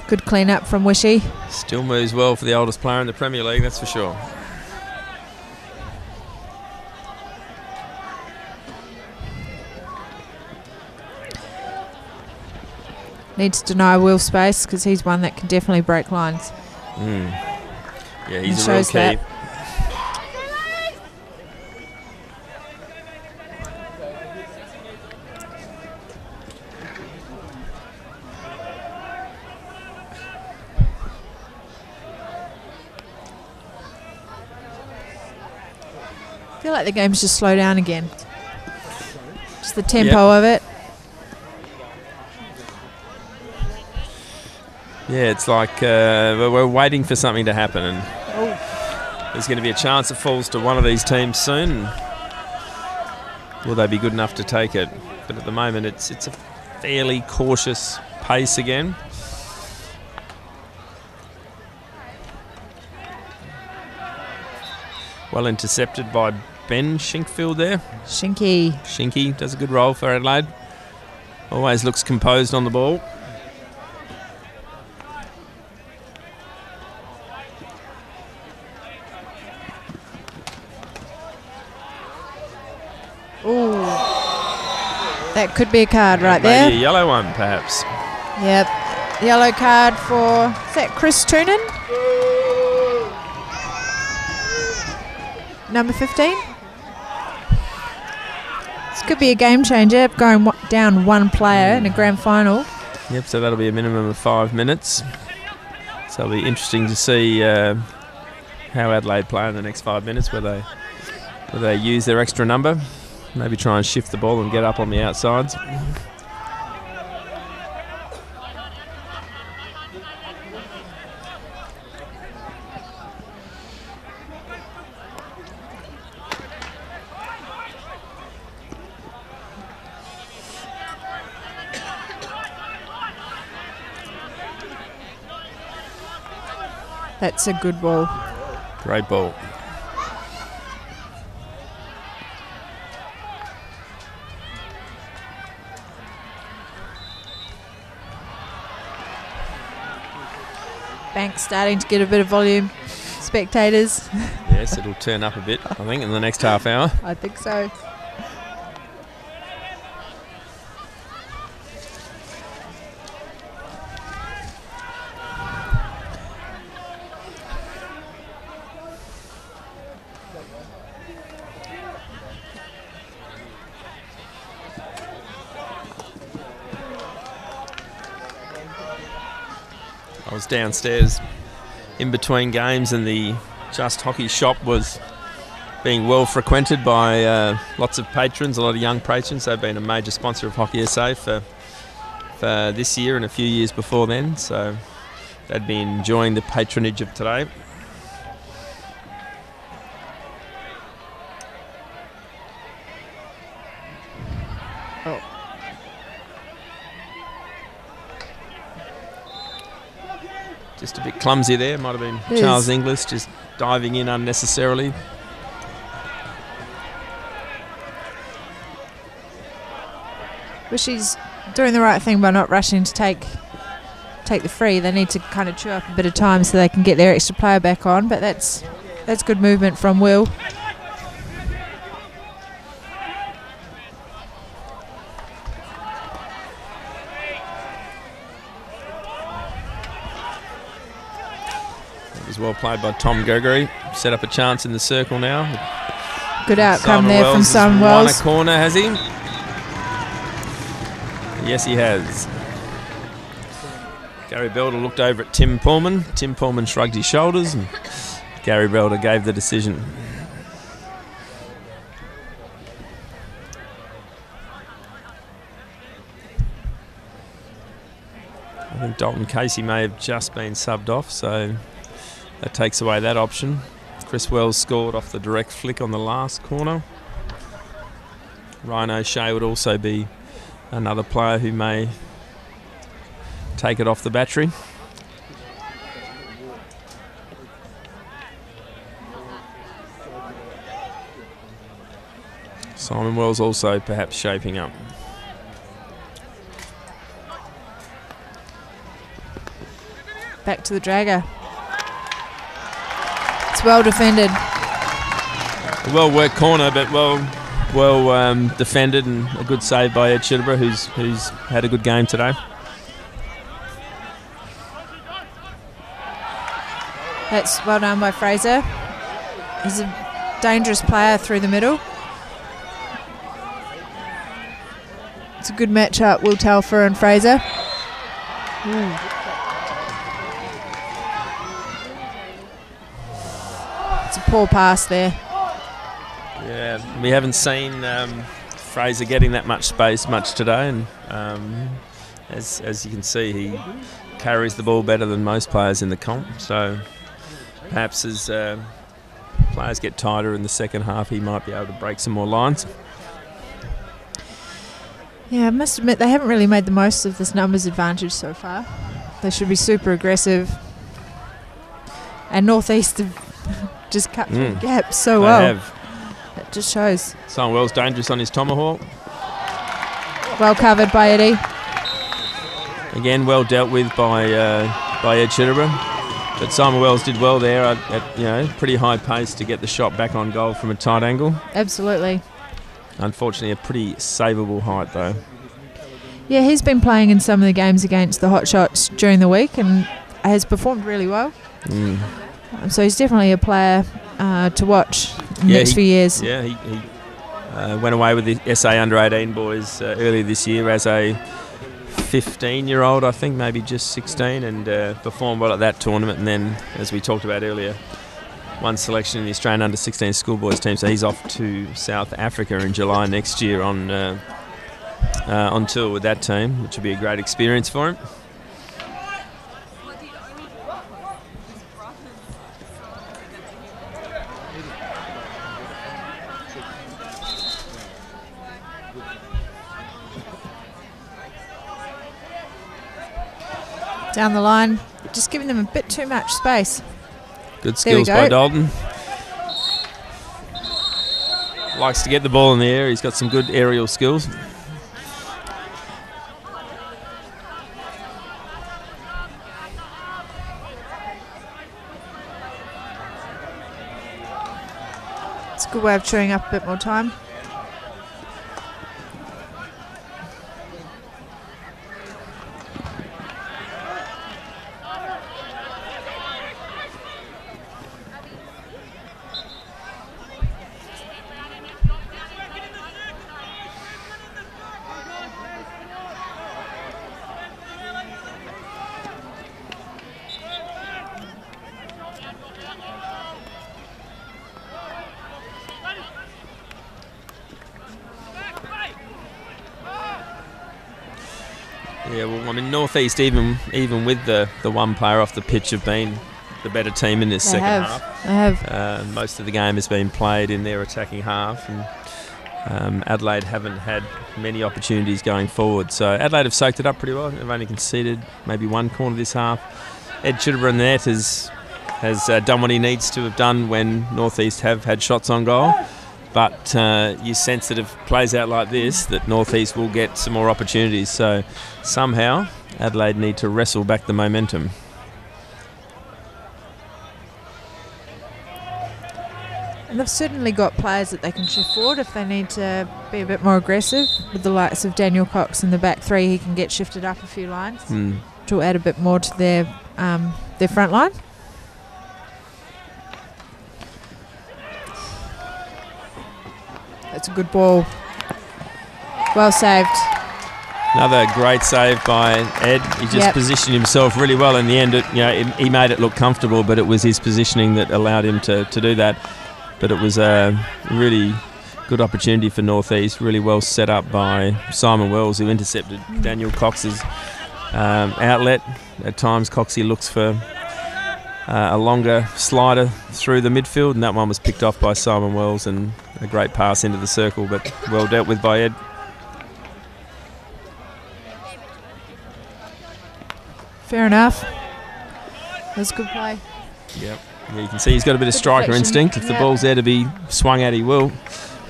Good clean up from Wishy. Still moves well for the oldest player in the Premier League, that's for sure. Needs to deny Will space because he's one that can definitely break lines. Yeah, he's He a real shows key. that. I feel like the game's just slowed down again. Just the tempo of it. Yeah, it's like we're waiting for something to happen, and there's going to be a chance it falls to one of these teams soon. Will they be good enough to take it? But at the moment, it's a fairly cautious pace again. Well intercepted by Ben Shinkfield there. Shinky. Shinky does a good role for Adelaide. Always looks composed on the ball. Ooh. That could be a card right Maybe there. a yellow one, perhaps. Yep. Yellow card for, is that Chris Toonan? Number 15. This could be a game changer, going down one player in a grand final. Yep, so that'll be a minimum of 5 minutes. So it'll be interesting to see how Adelaide play in the next 5 minutes, whether they use their extra number, maybe try and shift the ball and get up on the outsides. That's a good ball. Great ball. Banks starting to get a bit of volume. Spectators. Yes, it'll turn up a bit, I think, in the next half hour. I think so. I was downstairs in between games, and the Just Hockey shop was being well frequented by lots of patrons, a lot of young patrons. They've been a major sponsor of Hockey SA for this year and a few years before then, so they'd be enjoying the patronage of today. Just a bit clumsy there. Might have been Charles Inglis just diving in unnecessarily. Well, she's doing the right thing by not rushing to take the free. They need to kind of chew up a bit of time so they can get their extra player back on. But that's good movement from Will. Well played by Tom Gregory. Set up a chance in the circle now. Good outcome there from Simon Wells. Won a corner, has he? Yes, he has. Gary Belder looked over at Tim Pullman. Tim Pullman shrugged his shoulders, and Gary Belder gave the decision. I think Dalton Casey may have just been subbed off, so that takes away that option. Chris Wells scored off the direct flick on the last corner. Ryan O'Shea would also be another player who may take it off the battery. Simon Wells also perhaps shaping up. Back to the dragger. It's well defended. A well-worked corner, but well defended, and a good save by Ed Chitterborough, who's had a good game today. That's well done by Fraser. He's a dangerous player through the middle. It's a good matchup, Will Telfer and Fraser. It's a poor pass there. Yeah, we haven't seen Fraser getting that much space much today, and as you can see, he carries the ball better than most players in the comp. So perhaps as players get tighter in the second half, he might be able to break some more lines. Yeah, I must admit they haven't really made the most of this numbers advantage so far. They should be super aggressive. And Northeast have just cut through the gap so They well. have. It just shows. Simon Wells dangerous on his tomahawk. Well covered by Eddie. Again, well dealt with by Ed Chitterborough. But Simon Wells did well there at pretty high pace to get the shot back on goal from a tight angle. Absolutely. Unfortunately, a pretty savable height though. Yeah, he's been playing in some of the games against the Hot Shots during the week and has performed really well. So he's definitely a player to watch in the next few years. Yeah, he went away with the SA Under-18 boys earlier this year as a 15-year-old, I think, maybe just 16, and performed well at that tournament. And then, as we talked about earlier, one selection in the Australian Under-16 schoolboys team. So he's off to South Africa in July next year on tour with that team, which will be a great experience for him. Down the line, just giving them a bit too much space. Good skills by Dalton. Likes to get the ball in the air. He's got some good aerial skills. It's a good way of chewing up a bit more time. Yeah, well, I mean, Northeast, even with the one player off the pitch, have been the better team in this second half. They have. Most of the game has been played in their attacking half, and Adelaide haven't had many opportunities going forward. So Adelaide have soaked it up pretty well. They've only conceded maybe one corner this half. Ed Chitterborough in the net has done what he needs to have done when Northeast have had shots on goal. But you sense that if it plays out like this, that Northeast will get some more opportunities. So somehow Adelaide need to wrestle back the momentum. And they've certainly got players that they can shift forward if they need to be a bit more aggressive. With the likes of Daniel Cox in the back three, he can get shifted up a few lines, which will add a bit more to their front line. That's a good ball. Well saved. Another great save by Ed. He just positioned himself really well in the end. He made it look comfortable, but it was his positioning that allowed him to do that. But it was a really good opportunity for Northeast, really well set up by Simon Wells, who intercepted Daniel Cox's outlet. At times, Coxie looks for a longer slider through the midfield, and that one was picked off by Simon Wells, and a great pass into the circle, but well dealt with by Ed. Fair enough. That's a good play. Yep. Yeah, you can see he's got a bit of striker deflection. instinct. If the ball's there to be swung at, he will.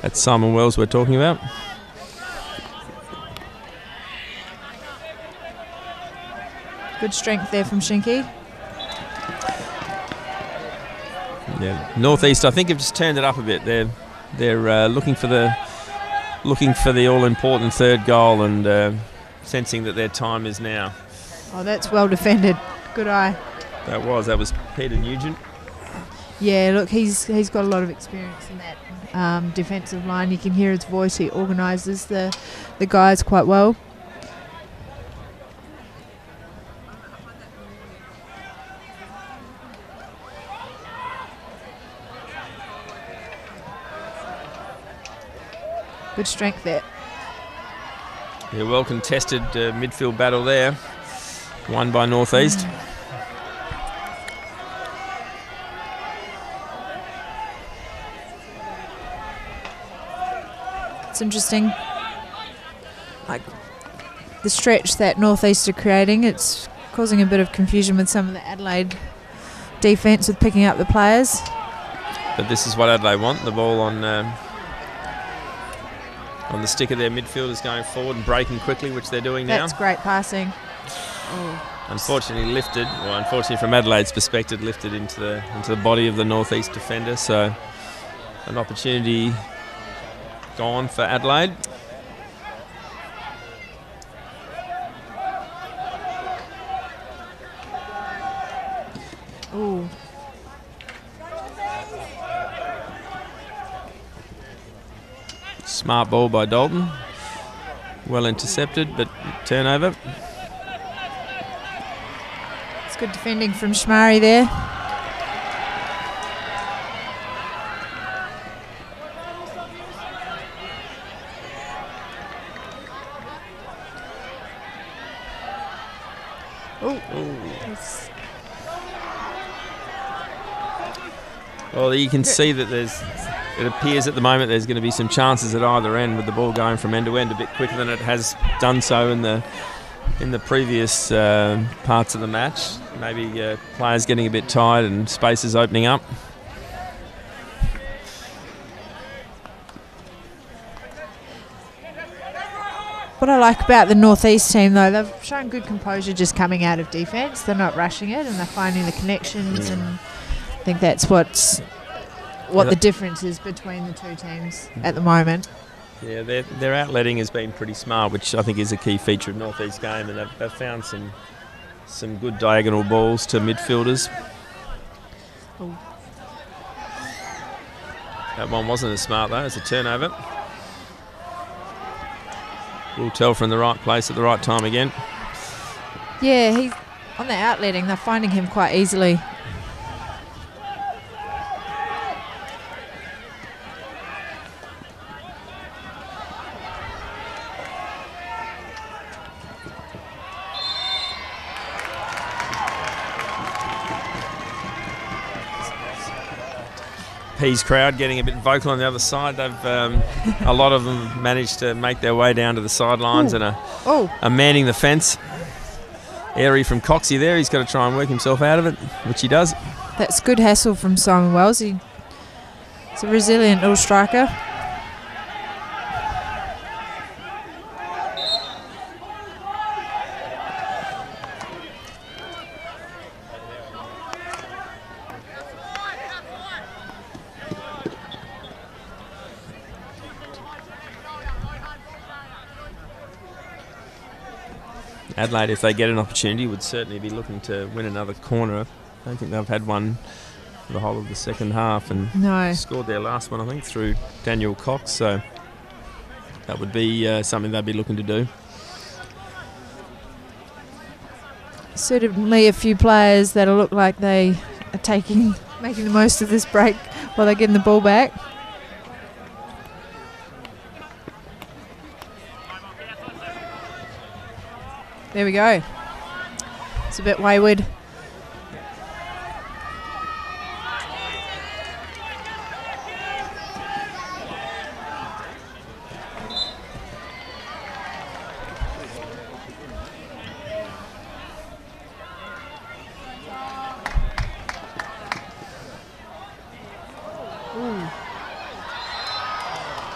That's Simon Wells we're talking about. Good strength there from Shinky. Yeah, Northeast, I think, have just turned it up a bit. They're looking for the all-important third goal, and sensing that their time is now. Oh, that's well defended. Good eye. That was Peter Nugent. Yeah, look, he's got a lot of experience in that defensive line. You can hear his voice. He organises the guys quite well. Good strength there. Yeah, well contested midfield battle there. Won by Northeast. It's interesting, like the stretch that Northeast are creating. It's causing a bit of confusion with some of the Adelaide defence with picking up the players. But this is what Adelaide want. The ball on the stick of their midfielders going forward and breaking quickly, which they're doing now. That's great passing. Unfortunately lifted, well, unfortunately from Adelaide's perspective, lifted into the body of the Northeast defender. So an opportunity gone for Adelaide. Ooh. Smart ball by Dalton. Well intercepted, but turnover. It's good defending from Shmari there. Well, you can see that it appears at the moment there's going to be some chances at either end, with the ball going from end to end a bit quicker than it has done so in the previous parts of the match. Maybe players getting a bit tired and spaces opening up. What I like about the Northeast team, though, they've shown good composure just coming out of defence. They're not rushing it, and they're finding the connections, and I think that's what the difference is between the two teams at the moment. Yeah, their outletting has been pretty smart, which I think is a key feature of Northeast game, and they've found some good diagonal balls to midfielders. Ooh. That one wasn't as smart though. It's a turnover. Will Telfer in the right place at the right time again. Yeah, he's on the outletting. They're finding him quite easily. Pease crowd getting a bit vocal on the other side. They've a lot of them managed to make their way down to the sidelines and are manning the fence. Airy from Coxie there. He's got to try and work himself out of it, which he does. That's good hassle from Simon Wells. He's a resilient little striker. Adelaide, if they get an opportunity, would certainly be looking to win another corner. I don't think they've had one for the whole of the second half, and scored their last one, I think, through Daniel Cox. So that would be something they'd be looking to do. Certainly a few players that look like they are making the most of this break while they're getting the ball back. There we go. It's a bit wayward.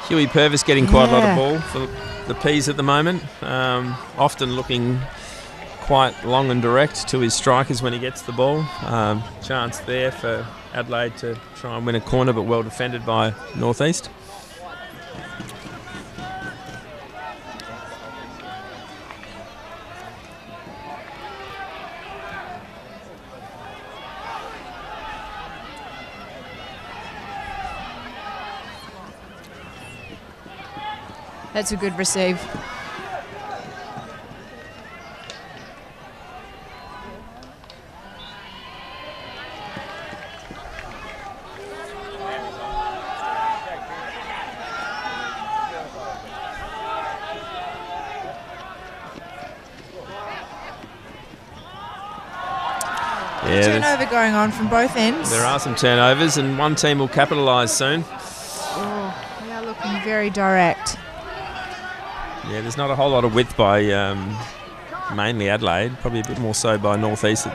Huey Purvis getting quite a lot of ball for the Peas at the moment. Often looking quite long and direct to his strikers when he gets the ball. Chance there for Adelaide to try and win a corner, but well defended by Northeast. That's a good receive. Turnover going on from both ends. There are some turnovers, and one team will capitalise soon. Oh, they are looking very direct. Yeah, there's not a whole lot of width by mainly Adelaide, probably a bit more so by Northeast.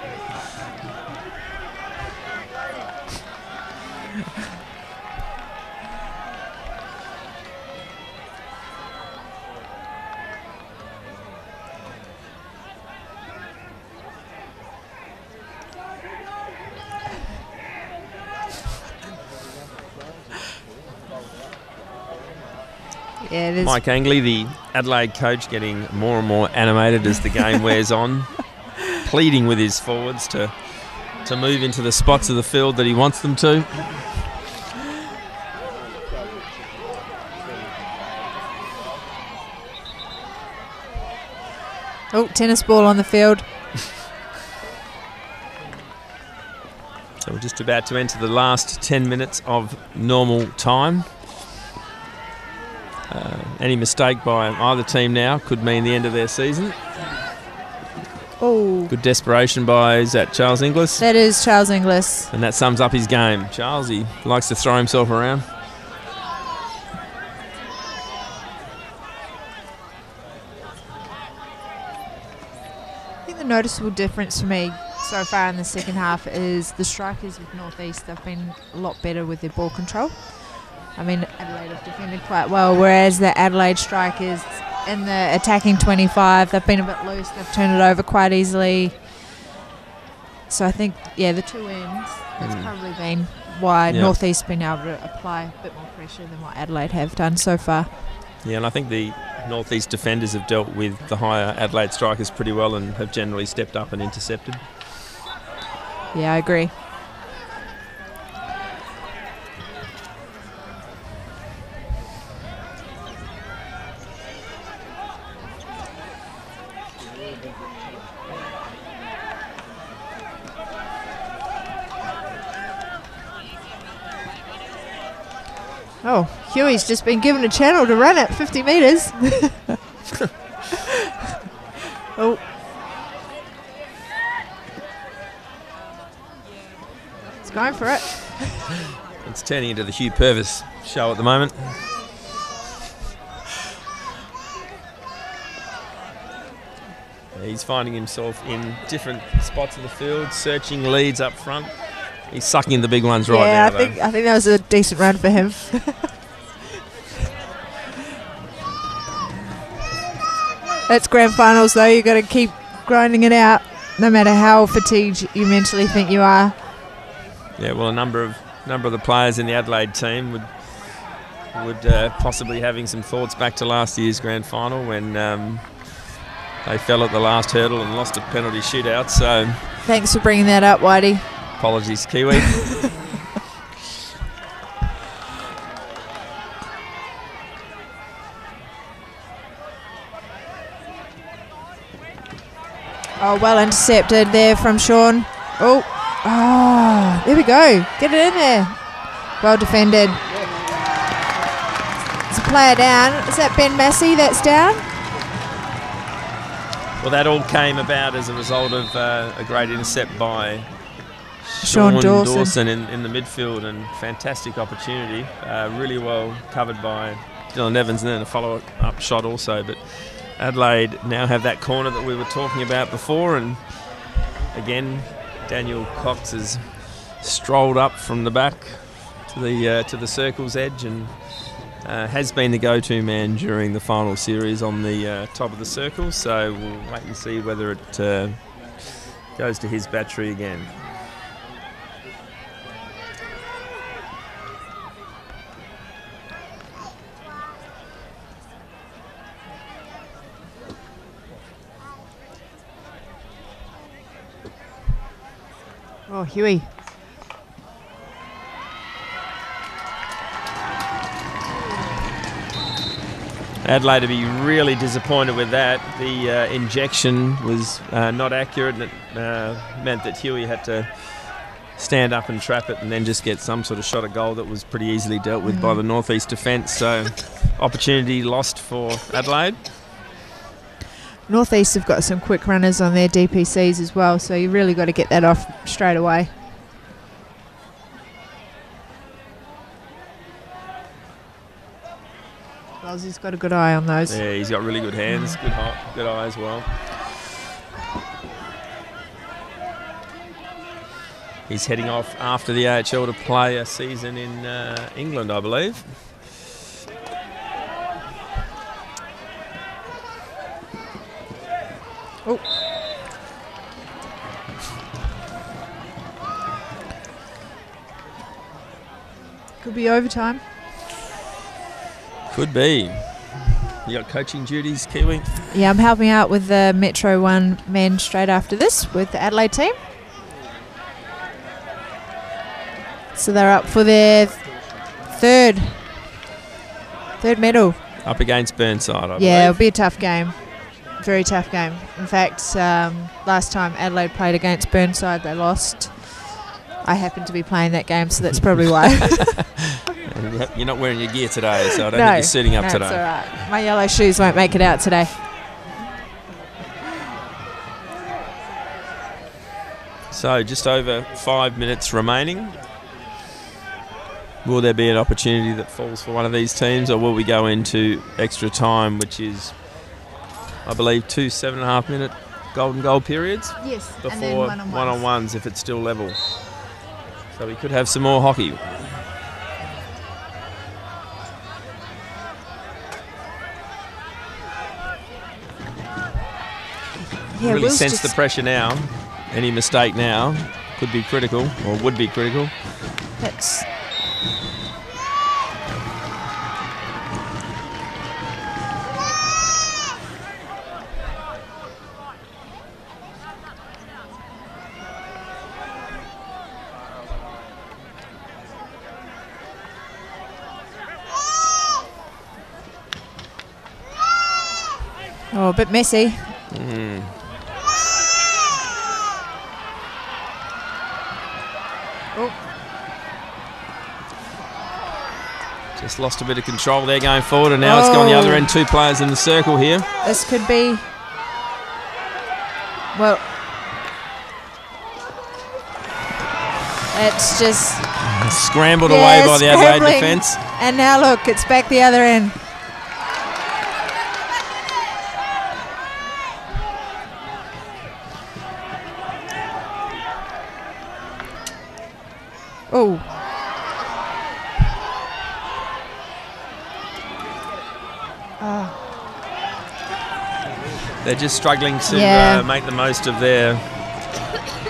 Yeah, Mike Angley, the Adelaide coach, getting more and more animated as the game wears on, pleading with his forwards to move into the spots of the field that he wants them to. Oh, tennis ball on the field. So we're just about to enter the last 10 minutes of normal time. Any mistake by either team now could mean the end of their season. Oh. Good desperation by, is that Charles Inglis? That is Charles Inglis. And that sums up his game. Charles, he likes to throw himself around. I think the noticeable difference for me so far in the second half is the strikers with Northeast. They've been a lot better with their ball control. I mean, Adelaide have defended quite well, whereas the Adelaide strikers in the attacking 25, they've been a bit loose. They've turned it over quite easily. So I think, yeah, the two ends, that's probably been why Northeast been able to apply a bit more pressure than what Adelaide have done so far. Yeah, and I think the Northeast defenders have dealt with the higher Adelaide strikers pretty well and have generally stepped up and intercepted. Yeah, I agree. Oh, Huey's just been given a channel to run at 50 metres. Oh. He's going for it. It's turning into the Hugh Purvis show at the moment. He's finding himself in different spots of the field, searching leads up front. He's sucking in the big ones right now. Yeah, I think that was a decent run for him. That's grand finals, though. You've got to keep grinding it out, no matter how fatigued you mentally think you are. Yeah, well, a number of the players in the Adelaide team would possibly having some thoughts back to last year's grand final when they fell at the last hurdle and lost a penalty shootout. So thanks for bringing that up, Whitey. Apologies, Kiwi. Oh, well intercepted there from Sean. Oh, there we go. Get it in there. Well defended. There's a player down. Is that Ben Massey that's down? Well, that all came about as a result of a great intercept by Sean Dawson in the midfield, and fantastic opportunity. Really well covered by Dylan Evans, and then a follow-up shot also. But Adelaide now have that corner that we were talking about before, and again Daniel Cox has strolled up from the back to the circle's edge and has been the go-to man during the final series on the top of the circle. So we'll wait and see whether it goes to his battery again. Oh, Huey. Adelaide to be really disappointed with that. The injection was not accurate, and it meant that Huey had to stand up and trap it and then just get some sort of shot at goal that was pretty easily dealt with by the North East defence. So opportunity lost for Adelaide. North East have got some quick runners on their DPCs as well, so you really got to get that off straight away. He's got a good eye on those. Yeah, he's got really good hands, good eye as well. He's heading off after the AHL to play a season in England, I believe. Oh. Could be overtime. Could be. You got coaching duties, Kiwi? Yeah, I'm helping out with the Metro 1 men straight after this with the Adelaide team. So they're up for their third medal. Up against Burnside, I believe. Yeah, it'll be a tough game. Very tough game. In fact, last time Adelaide played against Burnside, they lost. I happened to be playing that game, so that's probably why. You're not wearing your gear today, so I don't think you're suiting up today. That's all right. My yellow shoes won't make it out today. So just over 5 minutes remaining. Will there be an opportunity that falls for one of these teams, or will we go into extra time, which is, I believe, 2 7.5-minute golden goal periods? Yes, before and then one-on-ones. One-on-ones if it's still level. So we could have some more hockey. Yeah, really Will's sense just the pressure now. Any mistake now could be critical, or would be critical. That's a bit messy. Just lost a bit of control there going forward, and now it's gone the other end. 2 players in the circle here. This could be, well, it's just Scrambled away by the Adelaide scrambling. defence. And now look, it's back the other end. Oh. They're just struggling to make the most of their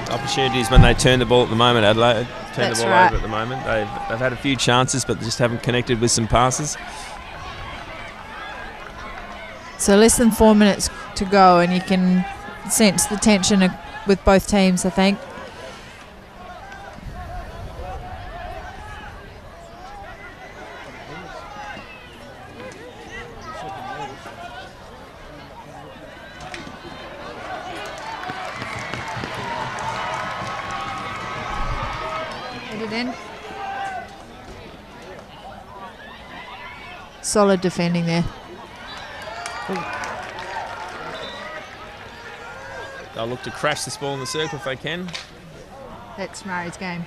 opportunities when they turn the ball at the moment, Adelaide. Turn That's the ball right. over at the moment. They've had a few chances, but they just haven't connected with some passes. So less than 4 minutes to go, and you can sense the tension with both teams, I think. Headed in. Solid defending there. They'll look to crash this ball in the circle if they can. That's Murray's game.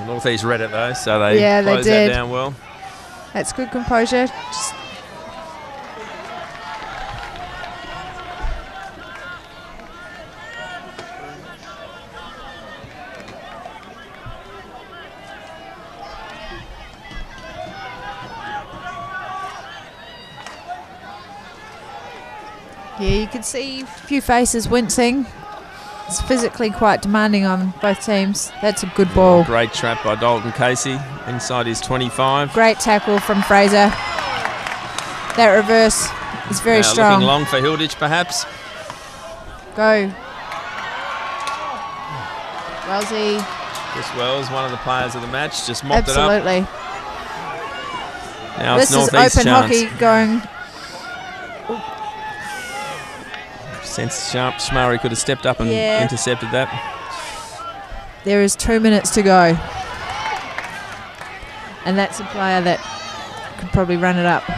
North East read it though, so they They closed did. that down well. That's good composure. Just yeah, you can see a few faces wincing. It's physically quite demanding on both teams. That's a good ball. Great trap by Dalton Casey inside his 25. Great tackle from Fraser. That reverse is very strong. Looking long for Hilditch perhaps. Go. Wellsy. Chris Wells, one of the players of the match, just mopped Absolutely. it up. Now This it's is North East open chance. hockey going. Sense Sharp Schmurray could have stepped up and Yeah. intercepted that. There is 2 minutes to go. And that's a player that could probably run it up. Bit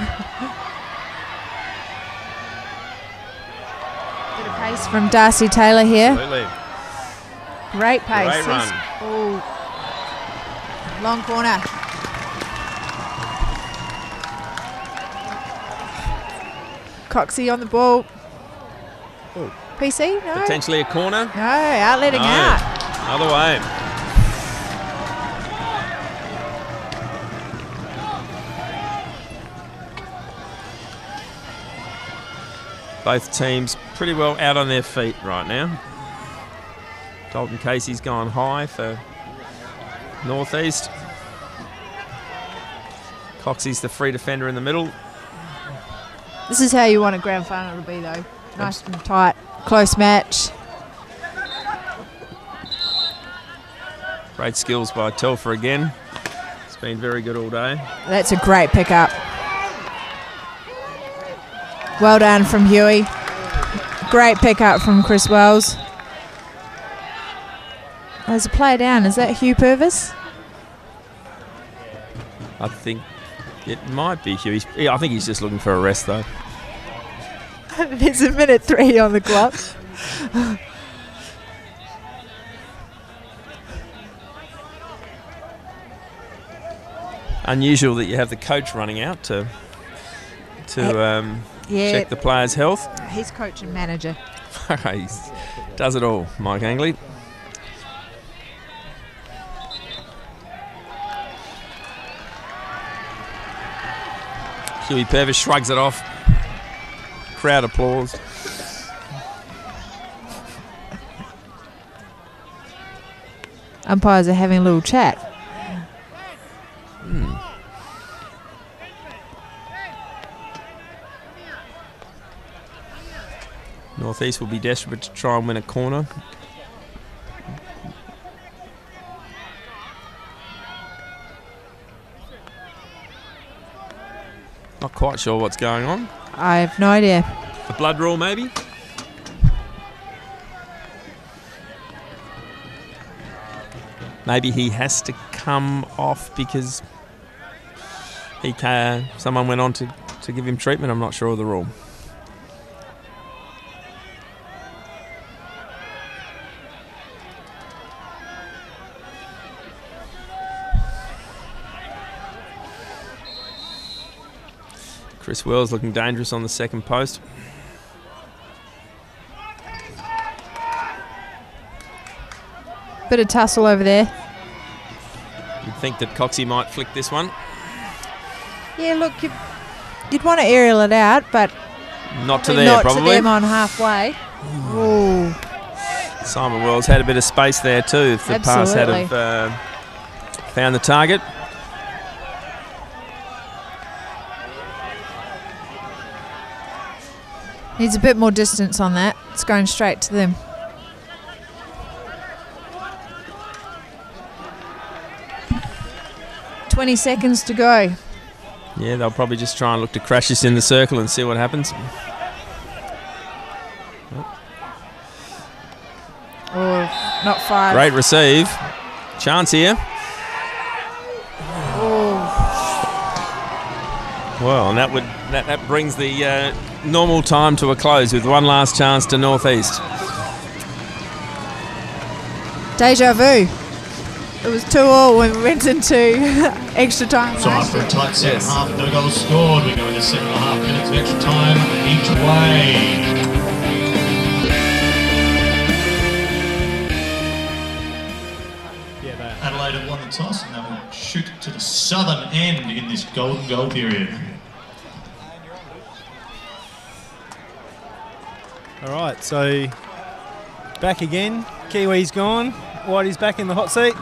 of pace from Darcy Taylor here. Absolutely. Great pace. Great run. Oh, long corner. Coxie on the ball. Oh. PC? No. Potentially a corner. No, outletting No. out. Other way. Both teams pretty well out on their feet right now. Dalton Casey's gone high for North East. Coxie's the free defender in the middle. This is how you want a grand final to be, though. Nice and tight. Close match. Great skills by Telfer again. It's been very good all day. That's a great pickup. Well done from Huey. Great pickup from Chris Wells. There's a player down. Is that Hugh Purvis? I think it might be Hugh. I think he's just looking for a rest though. There's a minute 3 on the clock. Unusual that you have the coach running out to Yeah, check the players' health. he's coach and manager. He does it all, Mike Angley. Huey Purvis shrugs it off. Crowd applause. Umpires are having a little chat. North East will be desperate to try and win a corner. Not quite sure what's going on. I have no idea. The blood rule, maybe? Maybe he has to come off because someone went on to give him treatment. I'm not sure of the rule. Chris Wells looking dangerous on the second post. Bit of tussle over there. You'd think that Coxie might flick this one. Yeah, look, you'd want to aerial it out, but not to there, probably. Not to them on halfway. Ooh. Simon Wells had a bit of space there too if the pass had have, found the target. Needs a bit more distance on that. It's going straight to them. "20 seconds to go." Yeah, they'll probably just try and look to crash this in the circle and see what happens. Oh, not 5. Great receive. Chance here. Oh. Well, and that brings the normal time to a close with one last chance to Northeast. Deja vu. It was 2-2 when we went into extra time. So after a tight second half, no goals scored. We go into 7.5 minutes of extra time each way. Adelaide have won the toss and they will shoot to the southern end in this golden goal period. All right, so back again. Kiwi's gone. Whitey's back in the hot seat.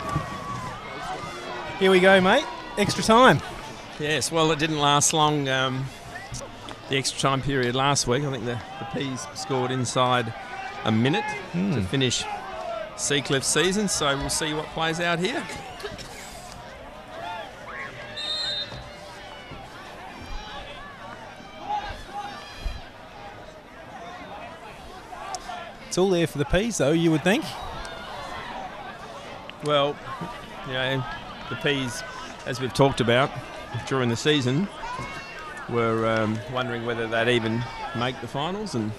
Here we go, mate. Extra time. Yes, well, it didn't last long. The extra time period last week, I think the Peas scored inside a minute to finish Seacliff's season, so we'll see what plays out here. It's all there for the Peas, though, you would think. Well, you know, the Peas, as we've talked about during the season, were wondering whether they'd even make the finals, and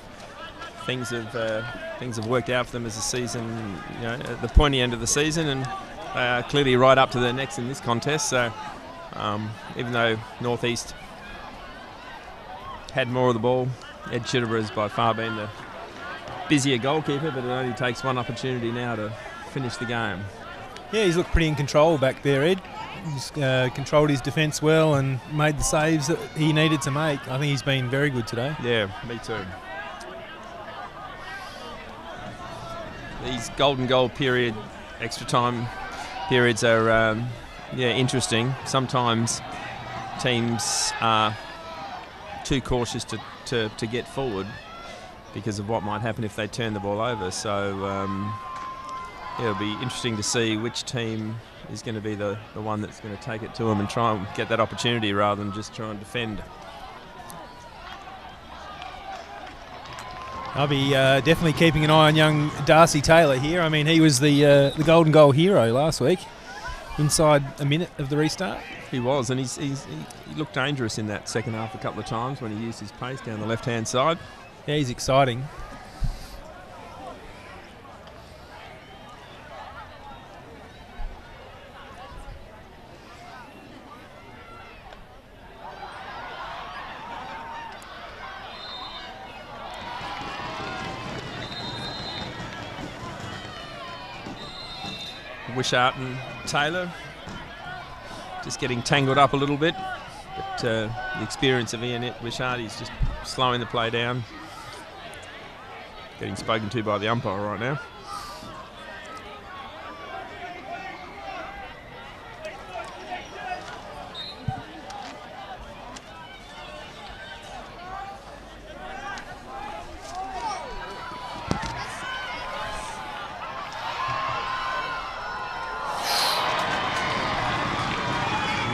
things have worked out for them as the season, you know, at the pointy end of the season, and they are clearly right up to their necks in this contest. So, even though Northeast had more of the ball, Ed Chitterborough has by far been the busier goalkeeper, but it only takes one opportunity now to finish the game. Yeah, he's looked pretty in control back there, Ed. He's controlled his defence well and made the saves that he needed to make. I think he's been very good today. Yeah, me too. These golden goal period, extra time periods are interesting. Sometimes teams are too cautious to get forward because of what might happen if they turn the ball over. So it'll be interesting to see which team is going to be the one that's going to take it to them and try and get that opportunity rather than just try and defend. I'll be definitely keeping an eye on young Darcy Taylor here. I mean, he was the golden goal hero last week, inside a minute of the restart. He was, and he looked dangerous in that second half a couple of times when he used his pace down the left-hand side. Yeah, he's exciting. Wishart and Taylor just getting tangled up a little bit, but the experience of Ian Wishart, he's just slowing the play down, getting spoken to by the umpire right now.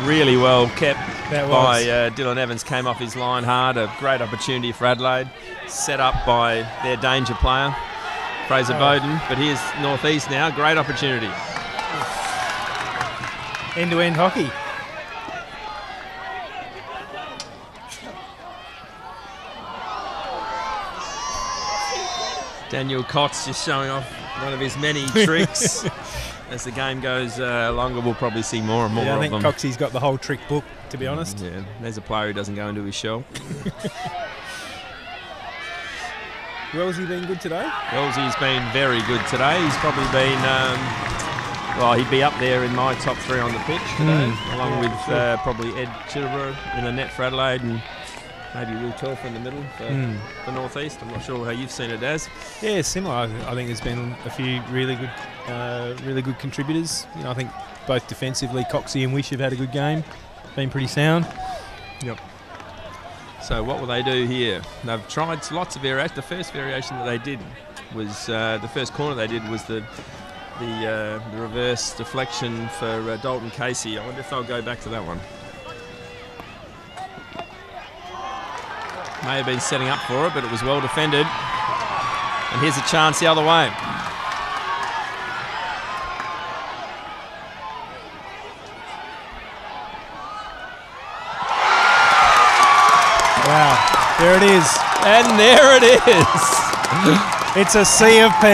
Really well kept by Dylan Evans, came off his line hard. A great opportunity for Adelaide, set up by their danger player, Fraser Bowden. But here's Northeast now, great opportunity. End-to-end hockey. Daniel Cox just showing off one of his many tricks. As the game goes longer, we'll probably see more and more Yeah, I of think them. Coxie's got the whole trick book, to be honest. Yeah, there's a player who doesn't go into his shell. Wellesley been good today? Wellesley's been very good today. He's probably been, well, he'd be up there in my top 3 on the pitch today, along with probably Ed Chitterborough in the net for Adelaide and maybe Will Telfer in the middle for the North East. I'm not sure how you've seen it as. Yeah, similar. I think there's been a few really good contributors. You know, I think both defensively, Coxie and Wish have had a good game. Been pretty sound. Yep. So what will they do here? They've tried lots of variations. The first variation that they did was the first corner they did was the reverse deflection for Dalton Casey. I wonder if they'll go back to that one. May have been setting up for it, but it was well defended. And here's a chance the other way. Wow, there it is. And there it is. It's a C of P.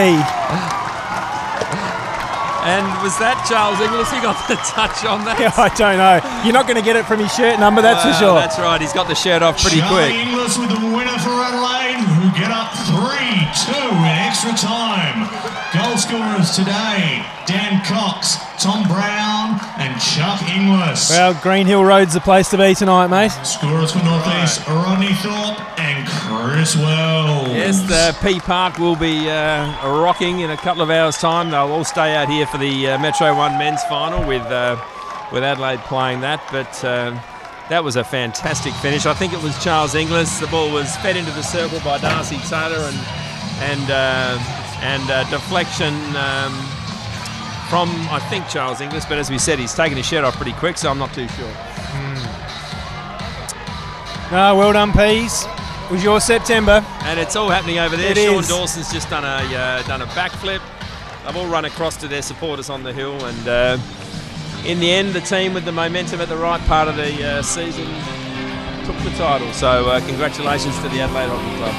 And was that Charles Inglis who got the touch on that? Yeah, I don't know. You're not going to get it from his shirt number, that's for sure. That's right. He's got the shirt off pretty Charlie quick. Inglis with the winner for Adelaide, who get up 3-2 in extra time. Goal scorers today, Dan Cox, Tom Brown and Chuck Inglis. Well, Green Hill Road's the place to be tonight, mate. Scorers for North East, Rodney Thorpe and Chris Wells. Yes, the P Park will be rocking in a couple of hours' time. They'll all stay out here for the Metro 1 men's final with Adelaide playing that. But that was a fantastic finish. I think it was Charles Inglis. The ball was fed into the circle by Darcy Taylor and deflection from, I think, Charles Inglis. But as we said, he's taken his shirt off pretty quick, so I'm not too sure. No, well done, Peas. It was your September. And it's all happening over there. It Sean is. Dawson's just done a backflip. They've all run across to their supporters on the hill, and in the end, the team with the momentum at the right part of the season took the title. So congratulations to the Adelaide Hockey Club.